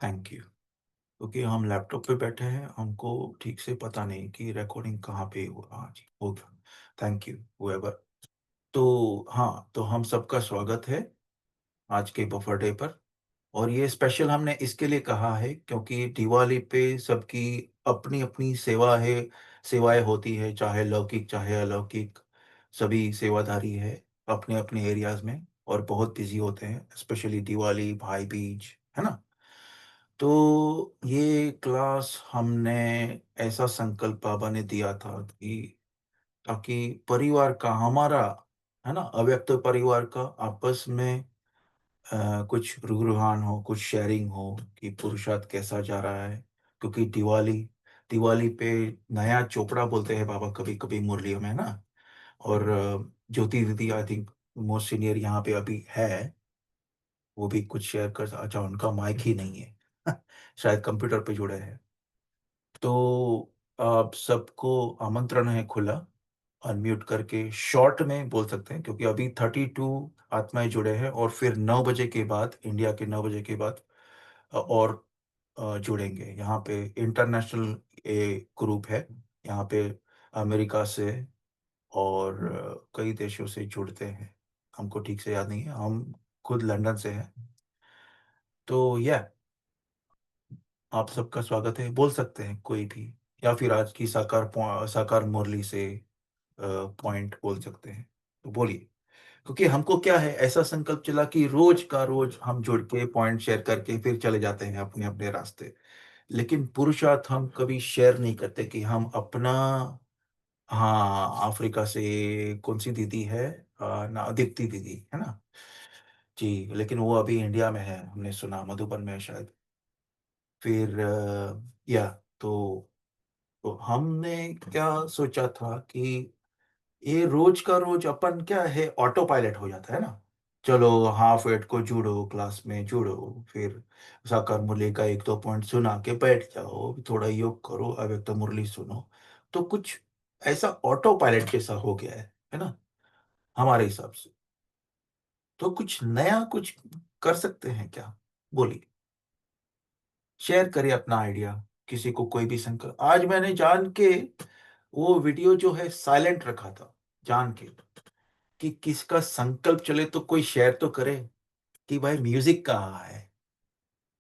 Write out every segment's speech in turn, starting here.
Thank you. क्योंकि हम laptop पे बैठे हैं, हमको ठीक से पता नहीं कि रिकॉर्डिंग कहाँ पे हो। हाँ जी, हो गया। Thank you however. तो हाँ, तो हम सबका स्वागत है आज के बफर डे पर। और ये स्पेशल हमने इसके लिए कहा है क्योंकि दिवाली पे सबकी अपनी अपनी सेवा है, सेवाएं होती है, चाहे लौकिक चाहे अलौकिक। सभी सेवादारी है अपने अपने एरियाज में और बहुत बिजी होते हैं, स्पेशली दिवाली, भाई बीज, है ना। तो ये क्लास हमने ऐसा संकल्प बाबा ने दिया था कि ताकि परिवार का हमारा, है ना, अव्यक्त परिवार का आपस में कुछ रुझान हो, कुछ शेयरिंग हो कि पुरुषार्थ कैसा जा रहा है। क्योंकि दिवाली दिवाली पे नया चोपड़ा बोलते हैं बाबा कभी कभी मुरलियों में ना। और ज्योति दीदी आई थिंक मोस्ट सीनियर यहाँ पे अभी है, वो भी कुछ शेयर कर। अच्छा, उनका माइक ही नहीं है शायद कंप्यूटर पे जुड़े हैं। तो आप सबको आमंत्रण है खुला, अनम्यूट करके शॉर्ट में बोल सकते हैं क्योंकि अभी 32 आत्माएं जुड़े हैं और फिर 9 बजे के बाद, इंडिया के 9 बजे के बाद और जुड़ेंगे। यहाँ पे इंटरनेशनल ग्रुप है यहाँ पे, अमेरिका से और कई देशों से जुड़ते हैं। हमको ठीक से याद नहीं है, हम खुद लंदन से हैं। तो यह आप सबका स्वागत है, बोल सकते हैं कोई भी, या फिर आज की साकार मुरली से पॉइंट बोल सकते हैं। तो बोलिए। क्योंकि हमको क्या है, ऐसा संकल्प चला कि रोज का रोज हम जुड़ के पॉइंट शेयर करके फिर चले जाते हैं अपने अपने रास्ते। लेकिन पुरुषार्थ हम कभी शेयर नहीं करते कि हम अपना। हाँ, अफ्रीका से कौन सी दीदी है, ना दीप्ति दीदी, है ना। जी, लेकिन वो अभी इंडिया में है, हमने सुना मधुबन में है शायद। फिर या तो, तो हमने क्या सोचा था कि ये रोज का रोज अपन क्या है, ऑटो पायलट हो जाता है ना। चलो हाफ एट को जुड़ो, क्लास में जुड़ो, फिर साकार मुरली का एक दो पॉइंट सुना के बैठ जाओ, थोड़ा योग करो, अब एक तो मुरली सुनो। तो कुछ ऐसा ऑटो पायलट जैसा हो गया है ना, हमारे हिसाब से। तो कुछ नया कुछ कर सकते हैं क्या? बोलिए, शेयर करिए अपना आइडिया। किसी को कोई भी संकल्प, आज मैंने जान के वो वीडियो जो है साइलेंट रखा था, जान के, कि किसका संकल्प चले तो कोई शेयर तो करे कि भाई म्यूजिक कहाँ है।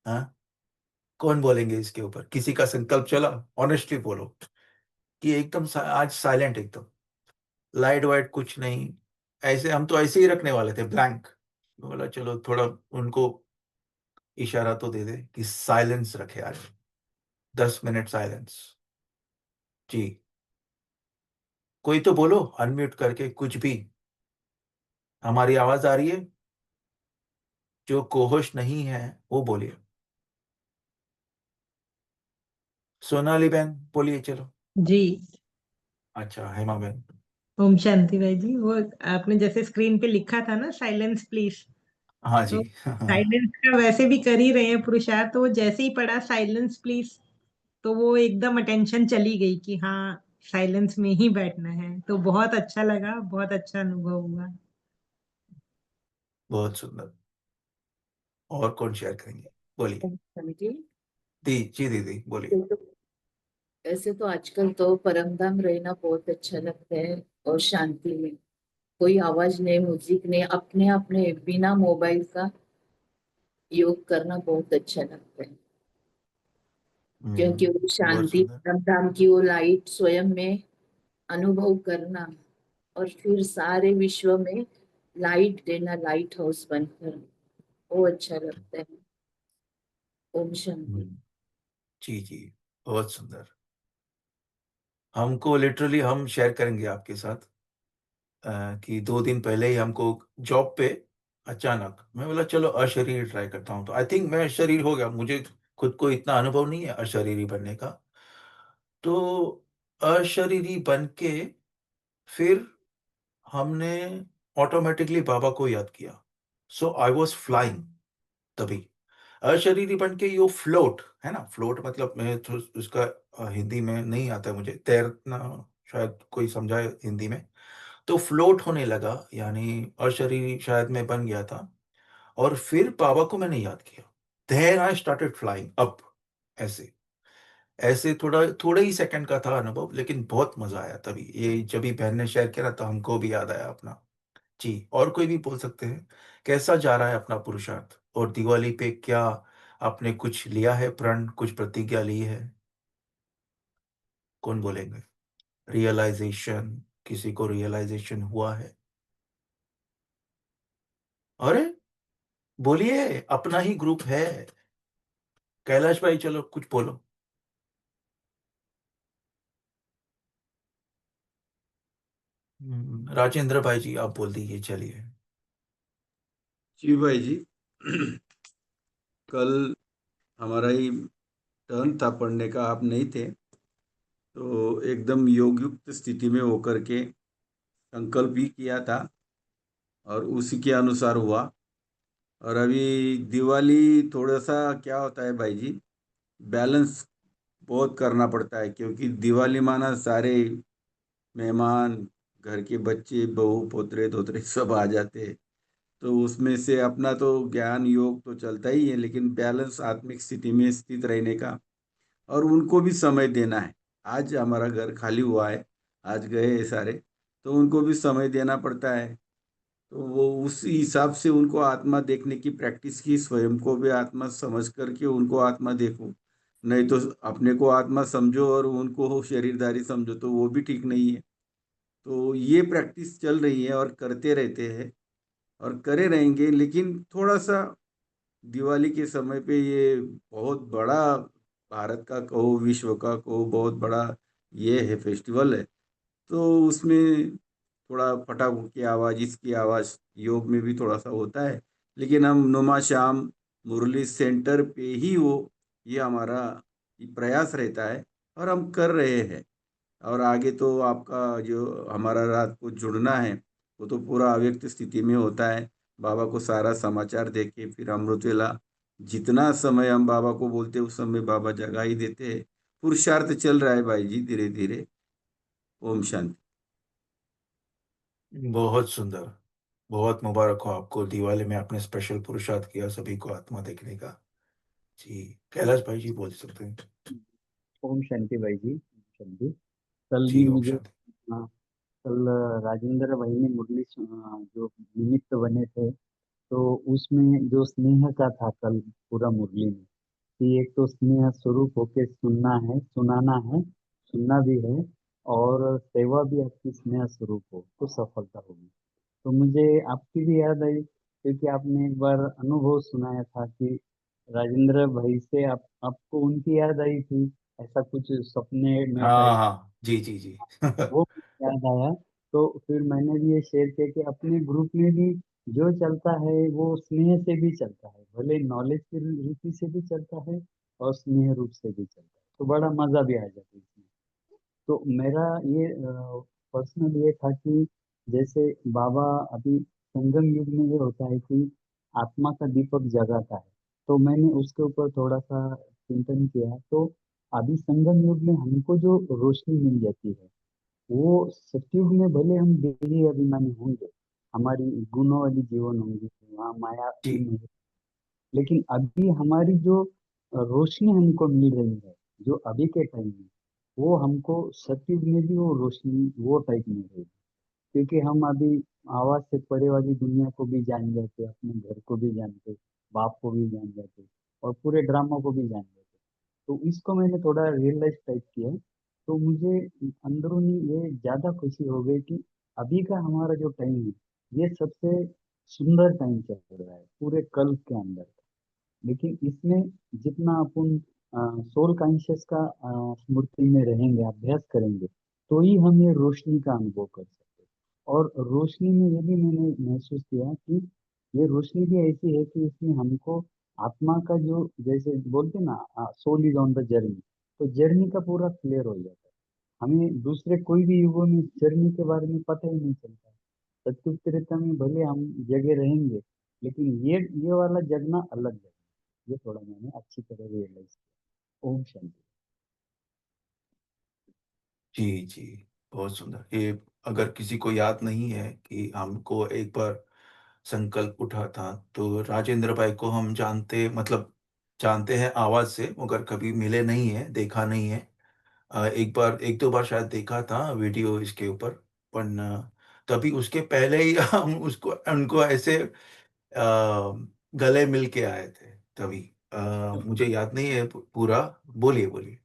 हाँ, कौन बोलेंगे इसके ऊपर? किसी का संकल्प चला? ऑनेस्टली बोलो कि एकदम आज साइलेंट, एकदम लाइट वाइट कुछ नहीं। ऐसे हम तो ऐसे ही रखने वाले थे, ब्लैंक। बोला चलो थोड़ा उनको इशारा तो दे दे कि साइलेंस रखे आज, 10 मिनट साइलेंस। जी, कोई तो बोलो अनम्यूट करके कुछ भी। हमारी आवाज आ रही है? जो कोहोश नहीं है वो बोलिए। सोनाली बहन बोलिए, चलो। जी। अच्छा, हेमा बहन। ओम शांति भाई जी, वो आपने जैसे स्क्रीन पे लिखा था ना, साइलेंस प्लीज। हाँ तो जी साइलेंस का वैसे भी कर ही रहे हैं पुरुषार्थ, तो वो जैसे ही पढ़ा साइलेंस प्लीज, तो वो एकदम अटेंशन चली गई कि हाँ, साइलेंस में ही बैठना है। तो बहुत अच्छा लगा, बहुत अच्छा अनुभव हुआ। बहुत सुंदर। और कौन शेयर करेंगे? बोलिए। समिति। दी जी, दीदी बोलिए। ऐसे तो आजकल तो परमधाम रहना बहुत अच्छा लगता है, और शांति में कोई आवाज नहीं, म्यूजिक नहीं, अपने अपने बिना मोबाइल का योग करना बहुत अच्छा लगता है। क्योंकि वो बहुत शांति, सुंदर। परमधाम की वो लाइट स्वयं में अनुभव करना, और फिर सारे विश्व में लाइट देना, लाइट हाउस बनकर, वो अच्छा लगता है। ओम शांति। हम्म, जी जी, बहुत सुंदर। हमको लिटरली हम शेयर करेंगे आपके साथ कि 2 दिन पहले ही हमको जॉब पे अचानक मैं बोला चलो अशरीरी ट्राई करता हूँ। तो आई थिंक मैं अशरीर हो गया, मुझे खुद को इतना अनुभव नहीं है अशरीरी बनने का। तो अशरीरी बन के फिर हमने ऑटोमेटिकली बाबा को याद किया। सो आई वॉज फ्लाइंग तभी। अशरीरी बन के यो फ्लोट, है ना, फ्लोट मतलब मैं तो उसका हिंदी में नहीं आता मुझे, तैरना। शायद कोई समझाए हिंदी में। तो फ्लोट होने लगा, यानी अशरीरी शायद मैं बन गया था। और फिर बाबा को मैंने याद किया। Then I started flying up. ऐसे ऐसे थोड़ा थोड़ा ही सेकंड का था अनुभव, लेकिन बहुत मजा आया तभी। ये जब भी बहन ने शेयर किया ना, तो हमको भी याद आया अपना। जी, और कोई भी बोल सकते हैं कैसा जा रहा है अपना पुरुषार्थ, और दिवाली पे क्या आपने कुछ लिया है प्रण, कुछ प्रतिज्ञा ली है? कौन बोलेंगे? रियलाइजेशन, किसी को रियलाइजेशन हुआ है? अरे बोलिए, अपना ही ग्रुप है। कैलाश भाई चलो कुछ बोलो। राजेंद्र भाई जी आप बोल दीजिए, चलिए। जी भाई जी। कल हमारा ही टर्न था पढ़ने का, आप नहीं थे, तो एकदम योग युक्त स्थिति में होकर के संकल्प भी किया था और उसी के अनुसार हुआ। और अभी दिवाली थोड़ा सा क्या होता है भाई जी, बैलेंस बहुत करना पड़ता है, क्योंकि दिवाली माना सारे मेहमान, घर के बच्चे बहू पोतरे धोतरे सब आ जाते हैं। तो उसमें से अपना तो ज्ञान योग तो चलता ही है, लेकिन बैलेंस आत्मिक स्थिति में स्थित रहने का और उनको भी समय देना है। आज हमारा घर खाली हुआ है, आज गए हैं सारे, तो उनको भी समय देना पड़ता है। तो वो उस हिसाब से उनको आत्मा देखने की प्रैक्टिस की, स्वयं को भी आत्मा समझ करके उनको आत्मा देखो। नहीं तो अपने को आत्मा समझो और उनको शरीरधारी समझो, तो वो भी ठीक नहीं है। तो ये प्रैक्टिस चल रही है और करते रहते हैं और करे रहेंगे। लेकिन थोड़ा सा दिवाली के समय पे ये बहुत बड़ा, भारत का कहो विश्व का कहो, बहुत बड़ा ये है, फेस्टिवल है। तो उसमें थोड़ा पटाखों की आवाज़, इसकी आवाज़ योग में भी थोड़ा सा होता है। लेकिन हम नुमा श्याम मुरली सेंटर पे ही वो, ये हमारा प्रयास रहता है और हम कर रहे हैं। और आगे तो आपका जो हमारा रात को जुड़ना है, वो तो पूरा अव्यक्त स्थिति में होता है। बाबा को सारा समाचार देके फिर अमृत वेला, जितना समय हम बाबा को बोलते हैं उस समय बाबा जगा ही देते हैं। पुरुषार्थ चल रहा है भाई जी, धीरे धीरे। ओम शांति। बहुत सुंदर। बहुत मुबारक हो आपको, दिवाली में आपने स्पेशल पुरुषार्थ किया सभी को आत्मा देखने का। जी, कैलाश भाई जी बोल सकते हैं। ओम शांति भाई जी, ओम शांति। कल भी जी ओम मुझे शांति। कल राजेंद्र भाई ने मुरली जो निमित्त बने थे, तो उसमें जो स्नेह का था कल पूरा मुरली में, कि एक तो स्नेह स्वरूप होके सुनना है, सुनाना है, सुनना भी है, और सेवा भी आपकी स्नेह स्वरूप हो तो सफलता होगी। तो मुझे आपकी भी याद आई, क्योंकि आपने एक बार अनुभव सुनाया था कि राजेंद्र भाई से आपको उनकी याद आई थी, ऐसा कुछ सपने में हाँ टाइप, हाँ, जी जी जी। वो याद आया। तो फिर मैंने भी ये शेयर किया कि अपने ग्रुप में भी जो चलता है वो स्नेह से भी चलता है, भले नॉलेज की रीति से भी चलता है और स्नेह रूप से भी चलता है, तो बड़ा मजा भी आ जाता है इसमें। तो मेरा ये पर्सनल ये था कि जैसे बाबा अभी संगम युग में ये होता है कि आत्मा का दीपक जगाता है, तो मैंने उसके ऊपर थोड़ा सा चिंतन किया। तो अभी संगम युग में हमको जो रोशनी मिल जाती है, वो सतयुग में भले हम देही अभिमानी होंगे, हमारी गुणों वाली जीवन होंगी, वहाँ माया जी भी नहीं, लेकिन अभी हमारी जो रोशनी हमको मिल रही है, जो अभी के टाइम में, वो हमको सतयुग में भी वो रोशनी वो टाइप मिल रही है। क्योंकि हम अभी आवाज से परे वाली दुनिया को भी जान जाते, अपने घर को भी जानते, बाप को भी जान जाते, और पूरे ड्रामा को भी जान जाते। तो इसको मैंने थोड़ा रियलाइज टाइप किया। तो मुझे अंदरूनी ये ज्यादा खुशी हो गई कि अभी का हमारा जो टाइम है, ये सबसे सुंदर टाइम चल रहा है पूरे कल के अंदर। लेकिन इसमें जितना अपन सोल कॉन्शियस का स्मृति में रहेंगे, अभ्यास करेंगे, तो ही हम ये रोशनी का अनुभव कर सकते हैं। और रोशनी में ये भी मैंने महसूस किया कि ये रोशनी भी ऐसी है कि इसमें हमको आत्मा का जो, जैसे बोलते ना, soul is on the journey, तो जर्नी का पूरा क्लियर हो जाता है। हमें दूसरे कोई भी युगों में जर्नी के बारे में पता ही नहीं चलता। सत्युग त्रेता में भले हम जगह रहेंगे, लेकिन ये वाला जगना अलग है। ये थोड़ा मैंने अच्छी तरह रियलाइज किया। ओम शांति। जी जी, बहुत सुंदर। ये अगर किसी को याद नहीं है कि हमको एक बार संकल्प उठा था, तो राजेंद्र भाई को हम जानते, मतलब जानते हैं आवाज से, मगर कभी मिले नहीं है, देखा नहीं है। एक दो बार शायद देखा था वीडियो इसके ऊपर, पर तभी उसके पहले ही हम उसको उनको ऐसे गले मिल के आए थे तभी। मुझे याद नहीं है पूरा। बोलिए बोलिए।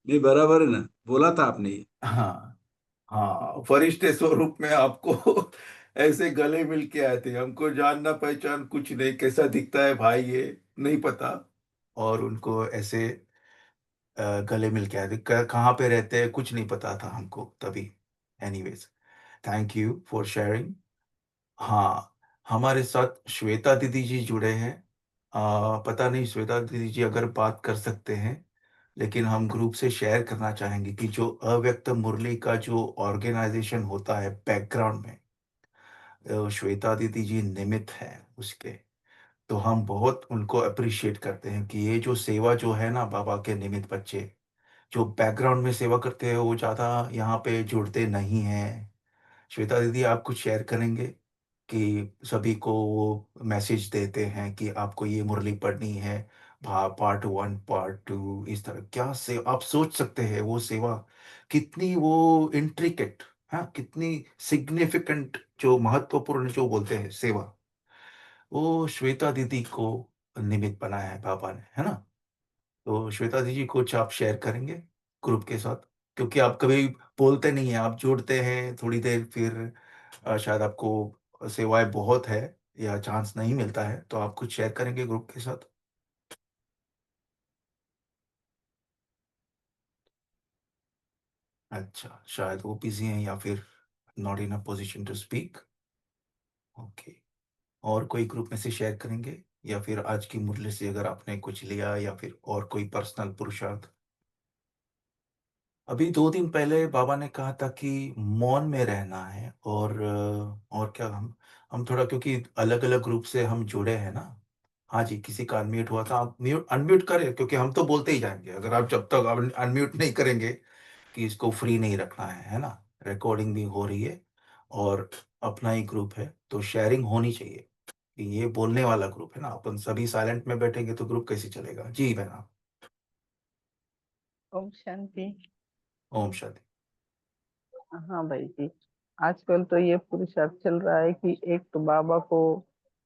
नहीं, बराबर है ना, बोला था आपने ये। हाँ हाँ, फरिश्ते स्वरूप में आपको ऐसे गले मिल के आए थे। हमको जानना पहचान कुछ नहीं, कैसा दिखता है भाई ये नहीं पता। और उनको ऐसे गले मिल के आए थे। कहाँ पे रहते हैं कुछ नहीं पता था हमको तभी। Anyways, thank you for sharing. हाँ, हमारे साथ श्वेता दीदी जी जुड़े हैं। पता नहीं श्वेता दीदी जी अगर बात कर सकते हैं, लेकिन हम ग्रुप से शेयर करना चाहेंगे कि जो अव्यक्त मुरली का जो ऑर्गेनाइजेशन होता है बैकग्राउंड में, श्वेता दीदी जी निमित्त है उसके। तो हम बहुत उनको अप्रिशिएट करते हैं कि ये जो सेवा जो है ना, बाबा के निमित्त बच्चे जो बैकग्राउंड में सेवा करते हैं वो ज़्यादा यहाँ पे जुड़ते नहीं हैं। श्वेता दीदी, आप कुछ शेयर करेंगे कि सभी को वो मैसेज देते हैं कि आपको ये मुरली पढ़नी है, पार्ट वन पार्ट टू, इस तरह क्या से आप सोच सकते हैं वो सेवा कितनी वो इंट्रिकेट, हाँ कितनी सिग्निफिकेंट, जो महत्वपूर्ण जो बोलते हैं सेवा, वो श्वेता दीदी को निमित्त बनाया है बाबा ने, है ना। तो श्वेता दीदी कुछ आप शेयर करेंगे ग्रुप के साथ, क्योंकि आप कभी बोलते नहीं हैं, आप जोड़ते हैं थोड़ी देर, फिर शायद आपको सेवाएं बहुत है या चांस नहीं मिलता है, तो आप कुछ शेयर करेंगे ग्रुप के साथ। अच्छा, शायद वो बिजी हैं या फिर not in a position to speak. Okay, और कोई ग्रुप में से शेयर करेंगे, या फिर आज की मुरली से अगर आपने कुछ लिया, या फिर और कोई पर्सनल पुरुषार्थ। अभी 2 दिन पहले बाबा ने कहा था कि मौन में रहना है, और क्या, हम थोड़ा, क्योंकि अलग अलग ग्रुप से हम जुड़े हैं ना। हाँ जी, किसी का अनम्यूट हुआ था, आप म्यूट अनम्यूट करें, क्योंकि हम तो बोलते ही जाएंगे अगर आप जब तक अनम्यूट नहीं करेंगे कि इसको फ्री नहीं रखना है ना। रिकॉर्डिंग भी हो रही है, और अपना ही ग्रुप है तो शेयरिंग होनी चाहिए। कि ये बोलने वाला ग्रुप है ना, अपन सभी साइलेंट में बैठेंगे तो ग्रुप कैसे चलेगा। जी बहना। ओम शांति। ओम शांति। हाँ भाई जी, आजकल तो ये पुरुषार्थ चल रहा है कि एक तो बाबा को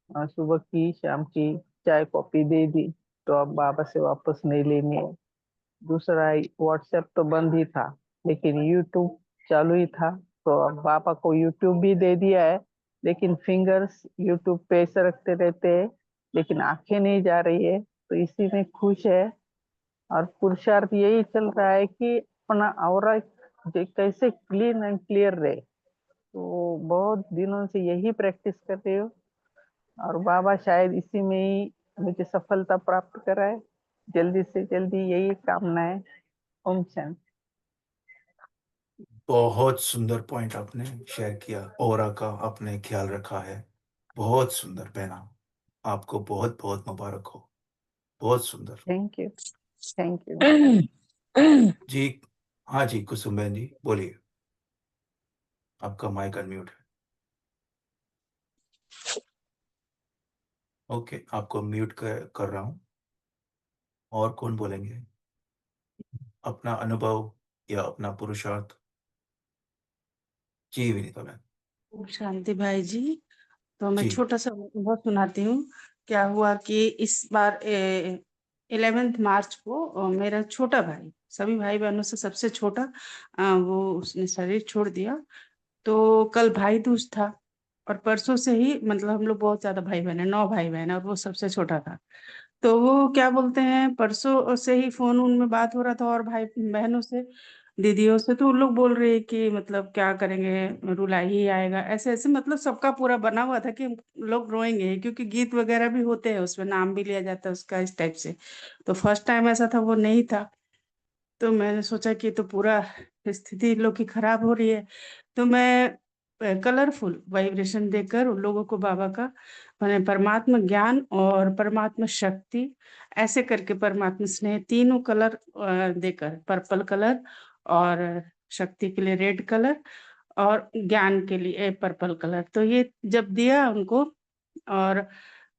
सुबह की शाम की चाय कॉफी दे दी, तो अब बाबा से वापस नहीं लेनी है। दूसरा, व्हाट्सएप तो बंद ही था, लेकिन यूट्यूब चालू ही था, तो अब बाबा को यूट्यूब भी दे दिया है। लेकिन फिंगर्स यूट्यूब पे ऐसे रखते रहते हैं, लेकिन आंखें नहीं जा रही है, तो इसी में खुश है। और पुरुषार्थ यही चल रहा है कि अपना ऑरा कैसे क्लीन एंड क्लियर रहे। तो बहुत दिनों से यही प्रैक्टिस कर रही हूँ, और बाबा शायद इसी में ही मुझे सफलता प्राप्त कराए। जल्दी से जल्दी यही कामना है। ओम शांति। बहुत सुंदर पॉइंट आपने शेयर किया, ओरा का आपने ख्याल रखा है। बहुत सुंदर बहना, आपको बहुत बहुत मुबारक हो। बहुत सुंदर। Thank you. Thank you. जी। हाँ जी, कुसुम बहन जी बोलिए, आपका माइक अनम्यूट है। ओके, आपको म्यूट कर रहा हूँ। और कौन बोलेंगे अपना अनुभव या अपना पुरुषार्थ। जी विनीता बहन। ओम शांति भाई जी। तो मैं जी छोटा सा अनुभव सुनाती हूँ। क्या हुआ कि इस बार 11 मार्च को मेरा छोटा भाई, सभी भाई बहनों से सबसे छोटा, वो उसने शरीर छोड़ दिया। तो कल भाई दूज था, और परसों से ही मतलब हम लोग बहुत ज्यादा भाई बहन है, 9 भाई बहन है, और वो सबसे छोटा था। तो वो क्या बोलते हैं, परसों से ही फोन उन में बात हो रहा था, और भाई बहनों से, दीदियों से, तो उन लोग बोल रहे हैं कि मतलब क्या करेंगे, रुलाई ही आएगा, ऐसे ऐसे, मतलब सबका पूरा बना हुआ था कि लोग रोएंगे ही, क्योंकि गीत वगैरह भी होते हैं उसमें, नाम भी लिया जाता है उसका, इस टाइप से। तो फर्स्ट टाइम ऐसा था, वो नहीं था। तो मैंने सोचा कि तो पूरा स्थिति इन लोग की खराब हो रही है। तो मैं कलरफुल वाइब्रेशन देकर उन लोगों को बाबा का, मैंने परमात्मा ज्ञान और परमात्मा शक्ति, ऐसे करके परमात्मा स्नेह, तीनों कलर देकर, पर्पल कलर, और शक्ति के लिए रेड कलर, और ज्ञान के लिए पर्पल कलर, तो ये जब दिया उनको, और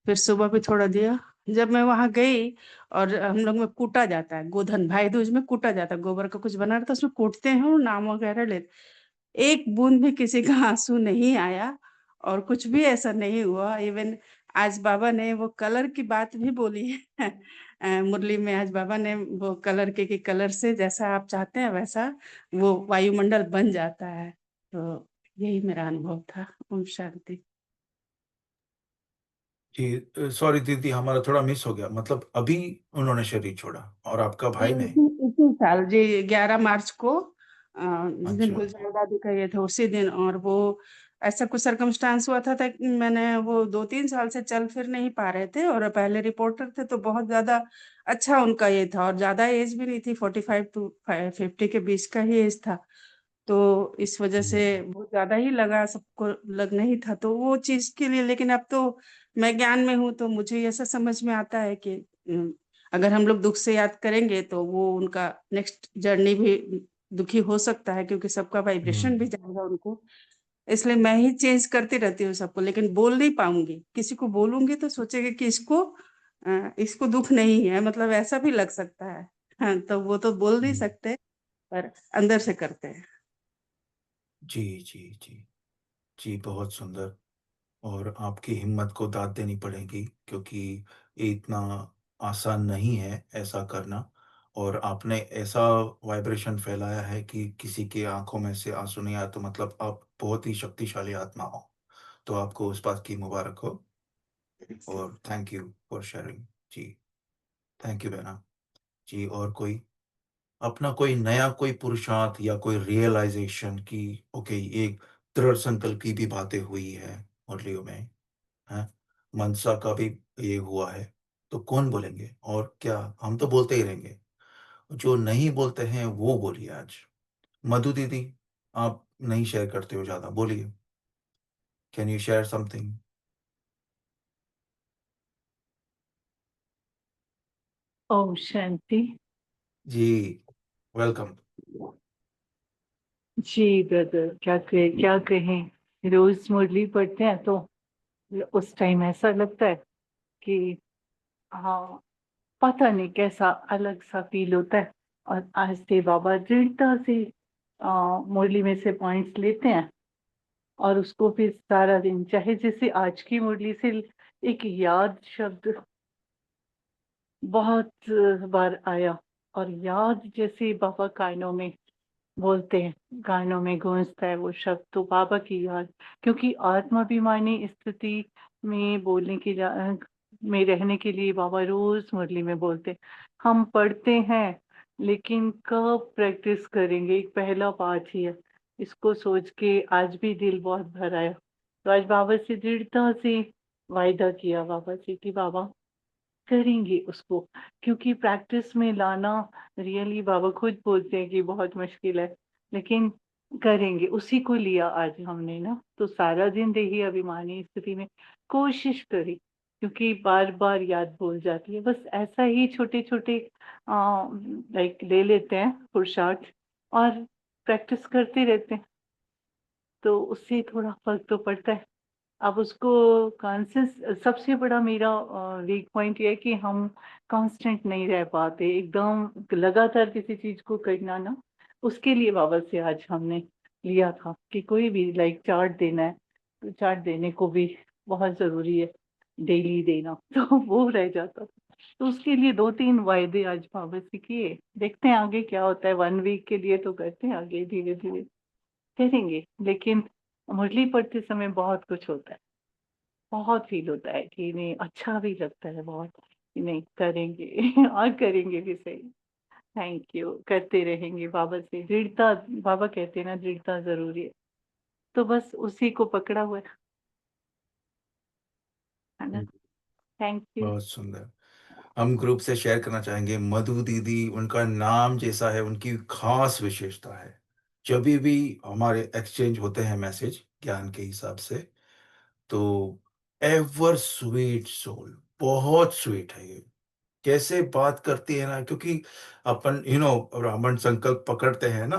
फिर सुबह भी थोड़ा दिया, जब मैं वहां गई और हम लोग में कूटा जाता है, गोधन भाई दूज में कूटा जाता है, गोबर का कुछ बना रहता है, उसमें कूटते हैं और नाम वगैरह लेते, एक बूंद भी किसी का आंसू नहीं आया और कुछ भी ऐसा नहीं हुआ। इवन आज बाबा ने वो कलर की बात भी बोली है मुरली में आज बाबा ने वो कलर के कि कलर से जैसा आप चाहते हैं वैसा वो वायुमंडल बन जाता है। तो यही मेरा अनुभव था। ओम शांति। जी सॉरी दीदी, हमारा थोड़ा मिस हो गया, मतलब अभी उन्होंने शरीर छोड़ा और आपका भाई ने? इसी साल जी 11 मार्च को जिस दिन अच्छा। गुलजार दादी का ये था उसी दिन। और वो ऐसा कुछ सरकमस्टांस हुआ था कि मैंने वो 2-3 साल से चल फिर नहीं पा रहे थे और पहले रिपोर्टर थे तो बहुत ज्यादा अच्छा उनका ये था और ज्यादा एज भी नहीं थी, 45 टू 50 के बीच का ही एज था। तो इस वजह से बहुत ज्यादा ही लगा, सबको लग नहीं था तो वो चीज के लिए। लेकिन अब तो मैं ज्ञान में हूँ तो मुझे ऐसा समझ में आता है कि अगर हम लोग दुख से याद करेंगे तो वो उनका नेक्स्ट जर्नी भी दुखी हो सकता है, क्योंकि सबका वाइब्रेशन भी जाएगा उनको। इसलिए मैं ही चेंज करती रहती हूँ सबको, लेकिन बोल नहीं पाऊंगी। किसी को बोलूंगी तो सोचेगा कि इसको दुख नहीं है, मतलब ऐसा भी लग सकता है। हाँ, तो वो तो बोल नहीं सकते पर अंदर से करते हैं। जी जी जी जी, बहुत सुंदर। और आपकी हिम्मत को दाद देनी पड़ेगी, क्योंकि ये इतना आसान नहीं है ऐसा करना। और आपने ऐसा वाइब्रेशन फैलाया है कि किसी की आंखों में से आंसू नहीं आया, तो मतलब आप बहुत ही शक्तिशाली आत्मा हो। तो आपको उस बात की मुबारक हो और थैंक यू फॉर शेयरिंग। जी, थैंक यू बहना। जी, और कोई अपना कोई नया कोई पुरुषार्थ या कोई रियलाइजेशन की, ओके, एक दृढ़ संकल्प की भी बातें हुई है मुरलियों में, है, मनसा का भी ये हुआ है, तो कौन बोलेंगे? और क्या हम तो बोलते ही रहेंगे, जो नहीं बोलते हैं वो बोलिए आज। मधु दीदी, आप नहीं शेयर करते हो ज्यादा, बोलिए। Can you share something? ओम शांति। जी, वेलकम। जी ब्रदर, क्या कहें, रोज मुरली पढ़ते हैं तो उस टाइम ऐसा लगता है कि हाँ, पता नहीं कैसा अलग सा फील होता है। और आज से बाबा दृढ़ता से मुरली में से पॉइंट्स लेते हैं और उसको फिर सारा दिन, चाहे जैसे आज की मुरली से एक याद शब्द बहुत बार आया। और याद जैसे बाबा कानों में बोलते हैं, गानों में गूंजता है वो शब्द, तो बाबा की याद। क्योंकि आत्माभिमानी स्थिति में बोलने की में रहने के लिए बाबा रोज मुरली में बोलते। हम पढ़ते हैं लेकिन कब प्रैक्टिस करेंगे, एक पहला पाठ ही है। इसको सोच के आज भी दिल बहुत भर आया। तो आज बाबा से दृढ़ता से वायदा किया बाबा से कि बाबा करेंगे उसको, क्योंकि प्रैक्टिस में लाना रियली बाबा खुद बोलते हैं कि बहुत मुश्किल है, लेकिन करेंगे। उसी को लिया आज हमने ना, तो सारा दिन देही अभिमानी स्थिति में कोशिश करी, क्योंकि बार बार याद भूल जाती है। बस ऐसा ही छोटे छोटे लाइक ले लेते हैं पुरुषार्थ और प्रैक्टिस करते रहते हैं, तो उससे थोड़ा फर्क तो पड़ता है। अब उसको कॉन्सेंस, सबसे बड़ा मेरा वीक पॉइंट ये है कि हम कांस्टेंट नहीं रह पाते, एकदम लगातार किसी चीज को करना ना। उसके लिए बाबा से आज हमने लिया था कि कोई भी लाइक चार्ट देना है, तो चार्ट देने को भी बहुत जरूरी है डेली देना तो वो रह जाता था। तो उसके लिए 2-3 वायदे आज बाबा से किए, देखते हैं आगे क्या होता है। 1 वीक के लिए तो करते हैं, आगे धीरे धीरे करेंगे। लेकिन मुरली पढ़ते समय बहुत कुछ होता है, बहुत फील होता है कि नहीं, अच्छा भी लगता है बहुत कि नहीं करेंगे और करेंगे भी सही। थैंक यू, करते रहेंगे बाबा से दृढ़ता। बाबा कहते हैं ना, दृढ़ता जरूरी है, तो बस उसी को पकड़ा हुआ है ना। Thank you. बहुत सुंदर। हम ग्रुप से शेयर करना चाहेंगे, मधु दीदी, उनका नाम जैसा है, उनकी खास विशेषता है। जब भी हमारे एक्सचेंज होते हैं मैसेज ज्ञान के हिसाब से, तो एवर स्वीट सोल, बहुत स्वीट है ये। कैसे बात करती है ना, क्योंकि अपन ब्राह्मण संकल्प पकड़ते हैं ना,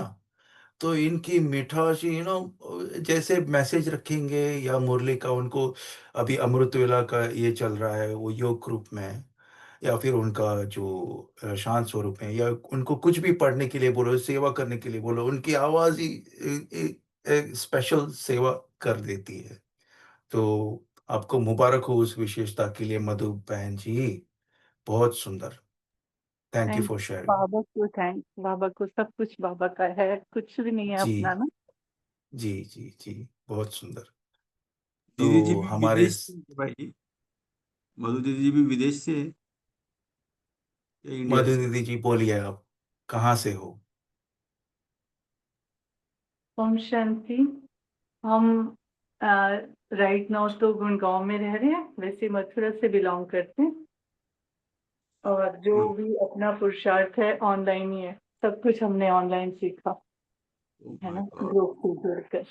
तो इनकी मिठास, जैसे मैसेज रखेंगे या मुरली का उनको, अभी अमृत वेला का ये चल रहा है वो योग ग्रुप में, या फिर उनका जो शांत स्वरूप है, या उनको कुछ भी पढ़ने के लिए बोलो, सेवा करने के लिए बोलो, उनकी आवाज़ ही स्पेशल सेवा कर देती है। तो आपको मुबारक हो उस विशेषता के लिए मधु बहन जी, बहुत सुंदर। Thank you thank for sharing. बाबा को, थैंक बाबा को, सब कुछ बाबा का है, कुछ भी नहीं है अपना जी, ना। जी, जी, जी, बहुत सुंदर। दीदी जी तो भी हमारे विदेश से हैं भाई, मधु दीदी जी भी विदेश से है या इंडिया मधु से? दीदी जी बोलिए, आप कहाँ से हो? ओम शांति। हम राइट नाउ तो गुड़गांव में रह रहे हैं, वैसे मथुरा से बिलोंग करते हैं, और जो भी अपना पुरुषार्थ है ऑनलाइन ही है, सब कुछ हमने ऑनलाइन सीखा ओह है माय ना, गॉड, ग्रुप से जुड़कर।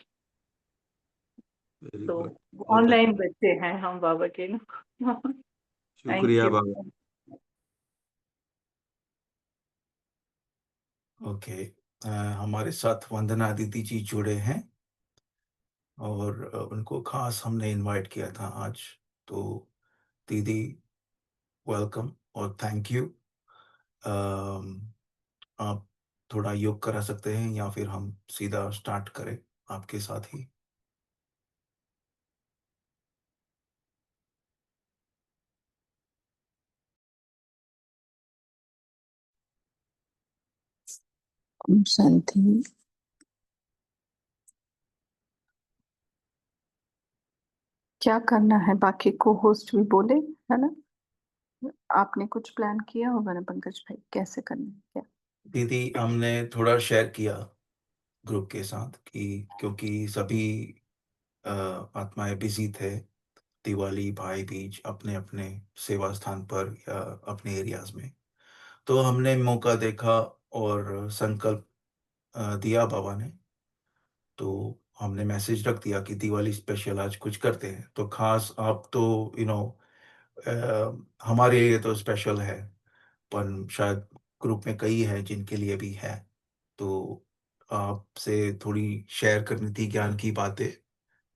वेरी तो गुड, बहुत ऑनलाइन अच्छा। बच्चे हैं हम बाबा के ना। थैंक शुक्रिया यू। बाबा। ओके। हमारे साथ वंदना दीदी जी जुड़े हैं, और उनको खास हमने इनवाइट किया था आज। तो दीदी, वेलकम और थैंक यू। आप थोड़ा योग करा सकते हैं, या फिर हम सीधा स्टार्ट करें आपके साथ ही? ओम शांति। क्या करना है, बाकी को होस्ट भी बोले, है ना? आपने कुछ प्लान किया होगा ना पंकज भाई, कैसे करना है क्या? दीदी, हमने थोड़ा शेयर किया ग्रुप के साथ कि क्योंकि सभी आत्माएं बिजी थे, दिवाली भाई बीज अपने अपने सेवा स्थान पर या अपने एरियाज में। तो हमने मौका देखा और संकल्प दिया बाबा ने। तो हमने मैसेज रख दिया कि दिवाली स्पेशल आज कुछ करते हैं, तो खास आप तो यू नो हमारे लिए तो स्पेशल है, पर शायद ग्रुप में कई हैं जिनके लिए भी है। तो आपसे थोड़ी शेयर करनी थी ज्ञान की बातें,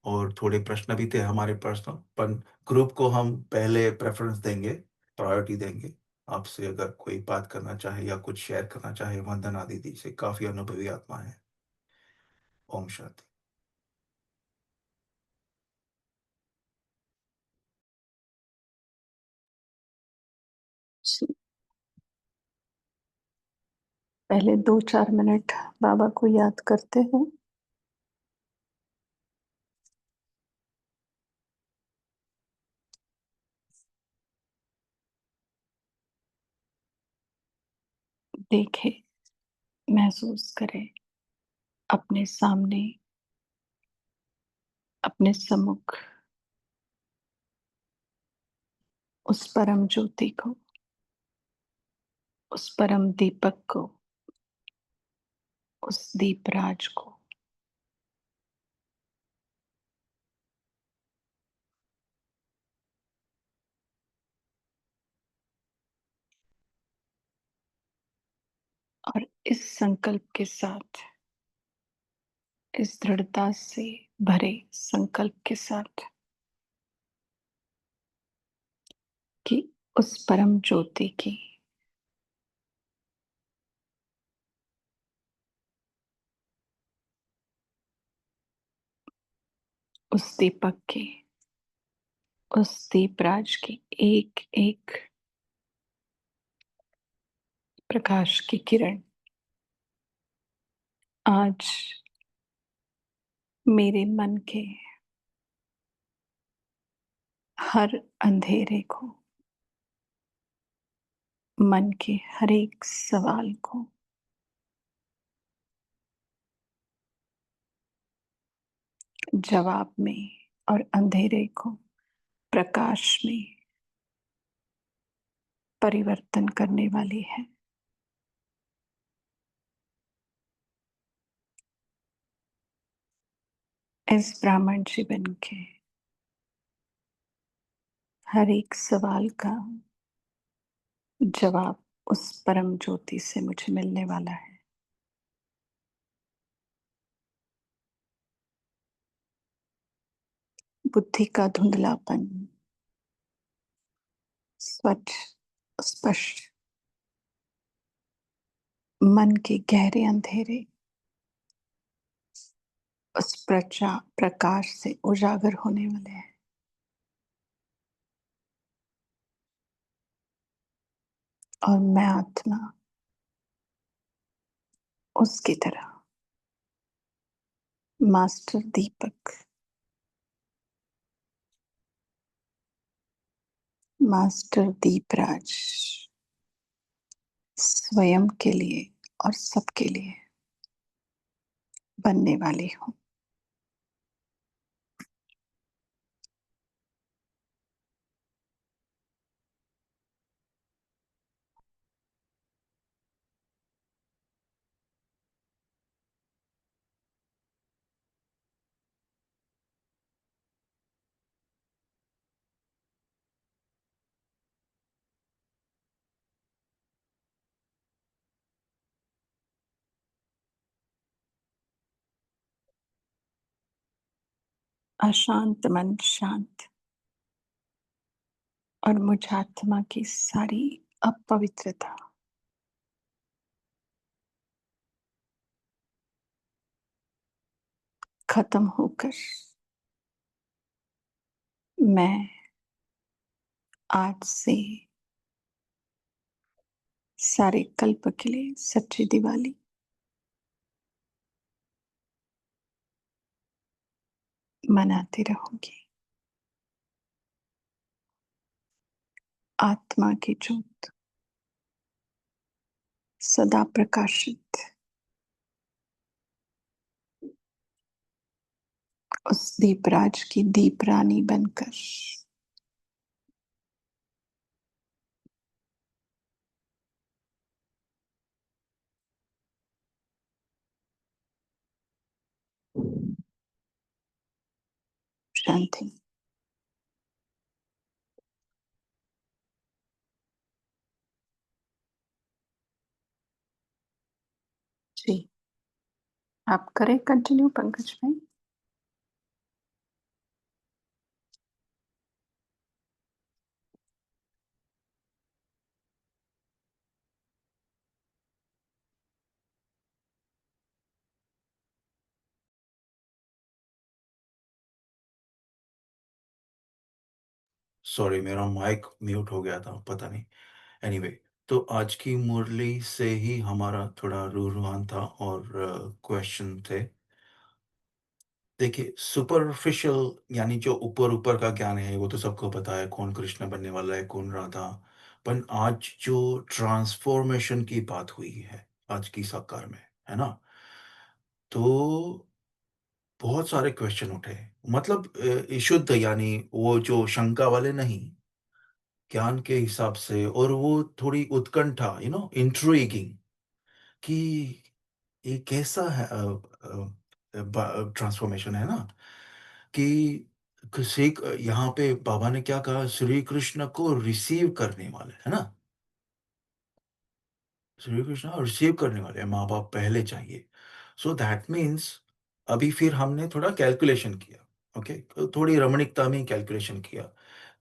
और थोड़े प्रश्न भी थे हमारे पर्सनल, पर ग्रुप को हम पहले प्रेफरेंस देंगे, प्रायोरिटी देंगे। आपसे अगर कोई बात करना चाहे या कुछ शेयर करना चाहे, वंदना दीदी से काफ़ी अनुभवी आत्मा है। ओम शांति। जी, पहले 2-4 मिनट बाबा को याद करते हैं। देखें, महसूस करें अपने सामने, अपने सम्मुख उस परम ज्योति को, उस परम दीपक को, उस दीपराज को। और इस संकल्प के साथ, इस दृढ़ता से भरे संकल्प के साथ कि उस परम ज्योति की, उस दीपक की, उस दीपराज की एक एक प्रकाश की किरण आज मेरे मन के हर अंधेरे को, मन के हर एक सवाल को, जवाब में और अंधेरे को प्रकाश में परिवर्तन करने वाली है। इस ब्राह्मण जीवन के हर एक सवाल का जवाब उस परम ज्योति से मुझे मिलने वाला है। बुद्धि का धुंधलापन स्वच्छ स्पष्ट मन के गहरे अंधेरे उस प्रकाश से उजागर होने वाले हैं। और मैं आत्मा उसकी तरह मास्टर दीपक, मास्टर दीपराज स्वयं के लिए और सबके लिए बनने वाली हूँ। अशांत मन शांत और मुझ आत्मा की सारी अपवित्रता खत्म होकर मैं आज से सारे कल्प के लिए सच्ची दिवाली मनाती रहूंगी। आत्मा की ज्योत सदा प्रकाशित उस दीपराज की दीपरानी बनकर शांति। जी, आप करें कंटिन्यू पंकज भाई। सॉरी, मेरा माइक म्यूट हो गया था, पता नहीं। एनीवे, तो आज की मुरली से ही हमारा थोड़ा रूहान था और क्वेश्चन थे। देखिए, सुपरफिशियल यानी जो ऊपर ऊपर का ज्ञान है वो तो सबको पता है, कौन कृष्ण बनने वाला है, कौन राधा। पर आज जो ट्रांसफॉर्मेशन की बात हुई है आज की साकार में, है ना, तो बहुत सारे क्वेश्चन उठे। मतलब शुद्ध यानी वो जो शंका वाले नहीं, ज्ञान के हिसाब से, और वो थोड़ी उत्कंठा, इंट्रिगिंग, कि ये कैसा है ट्रांसफॉर्मेशन, है ना, कि किसी यहाँ पे बाबा ने क्या कहा, श्री कृष्ण को रिसीव करने वाले, है ना, श्री कृष्ण रिसीव करने वाले माँ बाप पहले चाहिए। सो दैट मीन्स अभी फिर हमने थोड़ा कैलकुलेशन किया। ओके, तो थोड़ी रमणीकता में कैलकुलेशन किया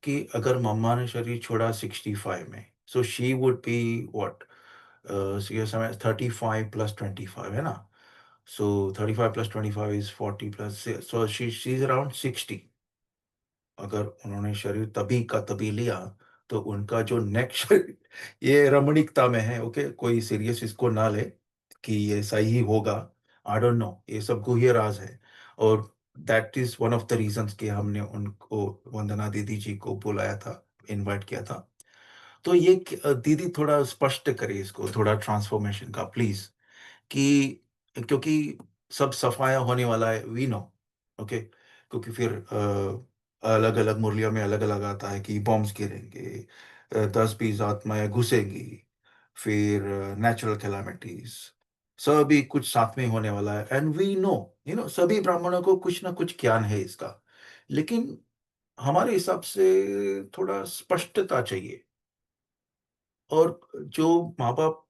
कि अगर मम्मा ने शरीर छोड़ा 65 में, so she would be what, समय 35 प्लस 25, है ना। सो 35 plus 25 is 40 plus, so she is around 60। अगर उन्होंने शरीर तभी का तभी लिया, तो उनका जो नेक्स्ट ये रमणीकता में है। ओके, कोई सीरियस इसको ना ले कि ये सही ही होगा, आई डोंट नो, ये सब गुह्य राज है। और that is one of the reasons कि हमने उनको, वंदना दीदी जी को बुलाया था, इनवाइट किया था। तो ये दीदी थोड़ा स्पष्ट करे इसको, थोड़ा ट्रांसफॉर्मेशन का प्लीज, कि क्योंकि सब सफाया होने वाला है, वी नो। ओके, क्योंकि फिर अलग अलग मुरलियों में अलग अलग आता है कि बॉम्ब्स गिरेंगे, 10-20 आत्माएं घुसेंगी, फिर नेचुरल कैलामिटीज, सभी कुछ साथ में होने वाला है। एंड वी नो, सभी ब्राह्मणों को कुछ ना कुछ ज्ञान है इसका, लेकिन हमारे हिसाब से थोड़ा स्पष्टता चाहिए। और जो माँ बाप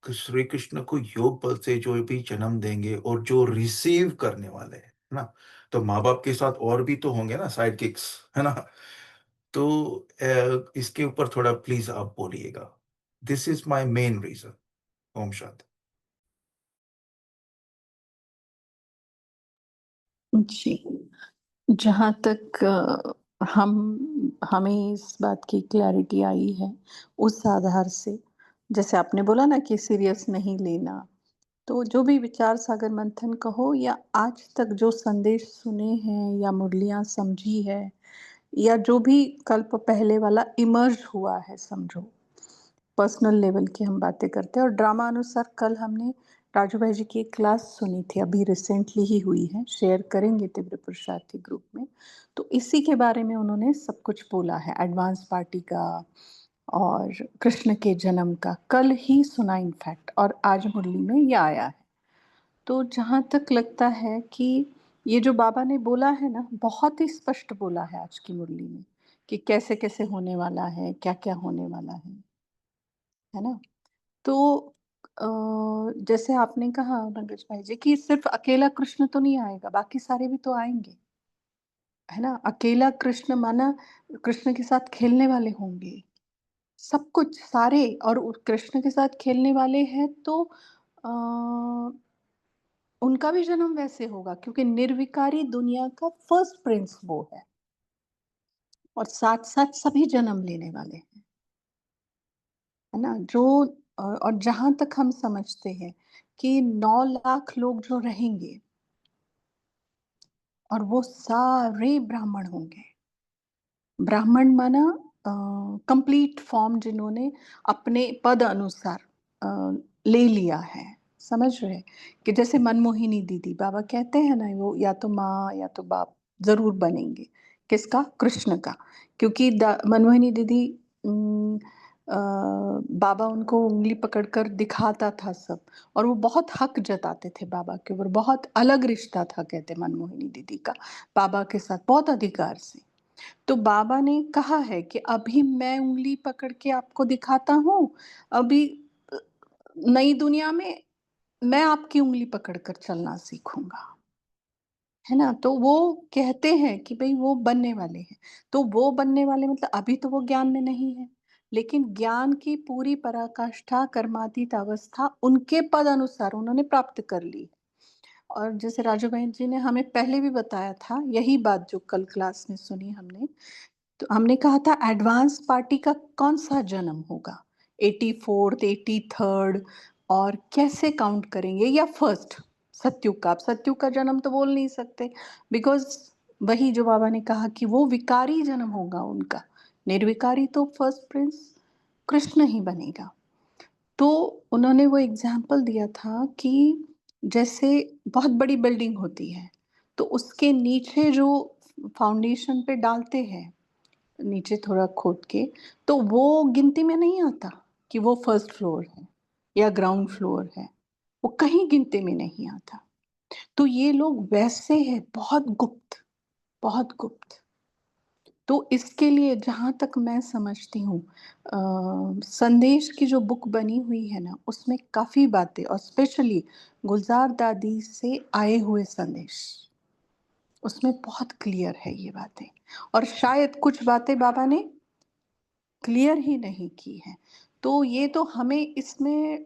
श्री कृष्ण को योग बल से जो भी जन्म देंगे और जो रिसीव करने वाले हैं, है ना, तो माँ बाप के साथ और भी तो होंगे ना साइड किक्स, है ना। तो इसके ऊपर थोड़ा प्लीज आप बोलिएगा। This is my main reason. ओम शांति। जी, जहाँ तक हमें इस बात की क्लैरिटी आई है उस आधार से, जैसे आपने बोला ना कि सीरियस नहीं लेना, तो जो भी विचार सागर मंथन कहो या आज तक जो संदेश सुने हैं या मुरलियाँ समझी है या जो भी कल्प पहले वाला इमर्ज हुआ है, समझो पर्सनल लेवल की हम बातें करते हैं। और ड्रामा अनुसार कल हमने राजू भाई जी की एक क्लास सुनी थी, अभी रिसेंटली ही हुई है, शेयर करेंगे तीव्र पुरुषार्थी ग्रुप में। तो इसी के बारे में उन्होंने सब कुछ बोला है, एडवांस पार्टी का और कृष्ण के जन्म का, कल ही सुना इनफैक्ट, और आज मुरली में ये आया है। तो जहाँ तक लगता है कि ये जो बाबा ने बोला है ना, बहुत ही स्पष्ट बोला है आज की मुरली में कि कैसे कैसे होने वाला है, क्या क्या होने वाला है ना। तो जैसे आपने कहा पंकज भाई जी कि सिर्फ अकेला कृष्ण तो नहीं आएगा, बाकी सारे भी तो आएंगे, है ना। अकेला कृष्ण माना कृष्ण के साथ खेलने वाले होंगे, सब कुछ सारे, और कृष्ण के साथ खेलने वाले हैं तो आ, उनका भी जन्म वैसे होगा क्योंकि निर्विकारी दुनिया का फर्स्ट प्रिंस वो है, और साथ साथ सभी जन्म लेने वाले हैं, है ना। जो और जहां तक हम समझते हैं कि 9 लाख लोग जो रहेंगे और वो सारे ब्राह्मण होंगे। ब्राह्मण माना कंप्लीट फॉर्म जिन्होंने अपने पद अनुसार ले लिया है, समझ रहे कि जैसे मनमोहिनी दीदी, बाबा कहते हैं ना वो या तो माँ या तो बाप जरूर बनेंगे, किसका, कृष्ण का। क्योंकि मनमोहिनी दीदी बाबा उनको उंगली पकड़कर दिखाता था सब, और वो बहुत हक जताते थे बाबा के ऊपर, बहुत अलग रिश्ता था कहते मनमोहिनी दीदी का बाबा के साथ, बहुत अधिकार से। तो बाबा ने कहा है कि अभी मैं उंगली पकड़ के आपको दिखाता हूँ, अभी नई दुनिया में मैं आपकी उंगली पकड़कर चलना सीखूंगा, है ना। तो वो कहते हैं कि भाई वो बनने वाले हैं, तो वो बनने वाले मतलब अभी तो वो ज्ञान में नहीं है, लेकिन ज्ञान की पूरी पराकाष्ठा कर्मातीत अवस्था उनके पद अनुसार उन्होंने प्राप्त कर ली। और जैसे राजू बहन जी ने हमें पहले भी बताया था यही बात जो कल क्लास में सुनी हमने, तो हमने कहा था एडवांस पार्टी का कौन सा जन्म होगा, 84th 83rd, और कैसे काउंट करेंगे, या फर्स्ट सत्युग का। आप सत्युग का जन्म तो बोल नहीं सकते, बिकॉज वही जो बाबा ने कहा कि वो विकारी जन्म होगा उनका, निर्विकारी तो फर्स्ट प्रिंस कृष्ण ही बनेगा। तो उन्होंने वो एग्जाम्पल दिया था कि जैसे बहुत बड़ी बिल्डिंग होती है तो उसके नीचे जो फाउंडेशन पे डालते हैं, नीचे थोड़ा खोद के, तो वो गिनती में नहीं आता कि वो फर्स्ट फ्लोर है या ग्राउंड फ्लोर है, वो कहीं गिनती में नहीं आता। तो ये लोग वैसे हैं, बहुत गुप्त, बहुत गुप्त। तो इसके लिए जहाँ तक मैं समझती हूँ संदेश की जो बुक बनी हुई है ना, उसमें काफ़ी बातें, और स्पेशली गुलजार दादी से आए हुए संदेश, उसमें बहुत क्लियर है ये बातें, और शायद कुछ बातें बाबा ने क्लियर ही नहीं की है। तो ये तो हमें इसमें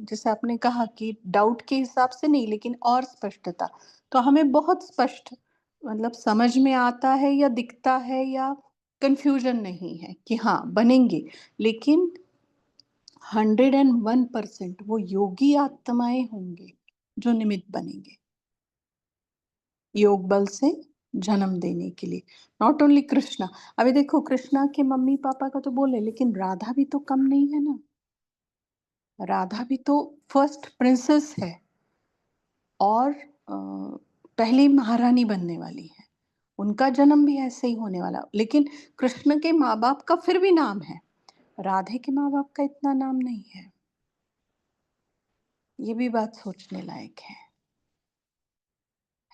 जैसे आपने कहा कि डाउट के हिसाब से नहीं, लेकिन और स्पष्टता, तो हमें बहुत स्पष्ट मतलब समझ में आता है या दिखता है, या कंफ्यूजन नहीं है कि हाँ बनेंगे, लेकिन 101% वो योगी आत्माएं होंगे जो निमित्त बनेंगे योग बल से जन्म देने के लिए। नॉट ओनली कृष्णा, अभी देखो कृष्णा के मम्मी पापा का तो बोले, लेकिन राधा भी तो कम नहीं है ना, राधा भी तो फर्स्ट प्रिंसेस है और पहली महारानी बनने वाली है, उनका जन्म भी ऐसे ही होने वाला। लेकिन कृष्ण के माँ बाप का फिर भी नाम है, राधे के माँ बाप का इतना नाम नहीं है, ये भी बात सोचने लायक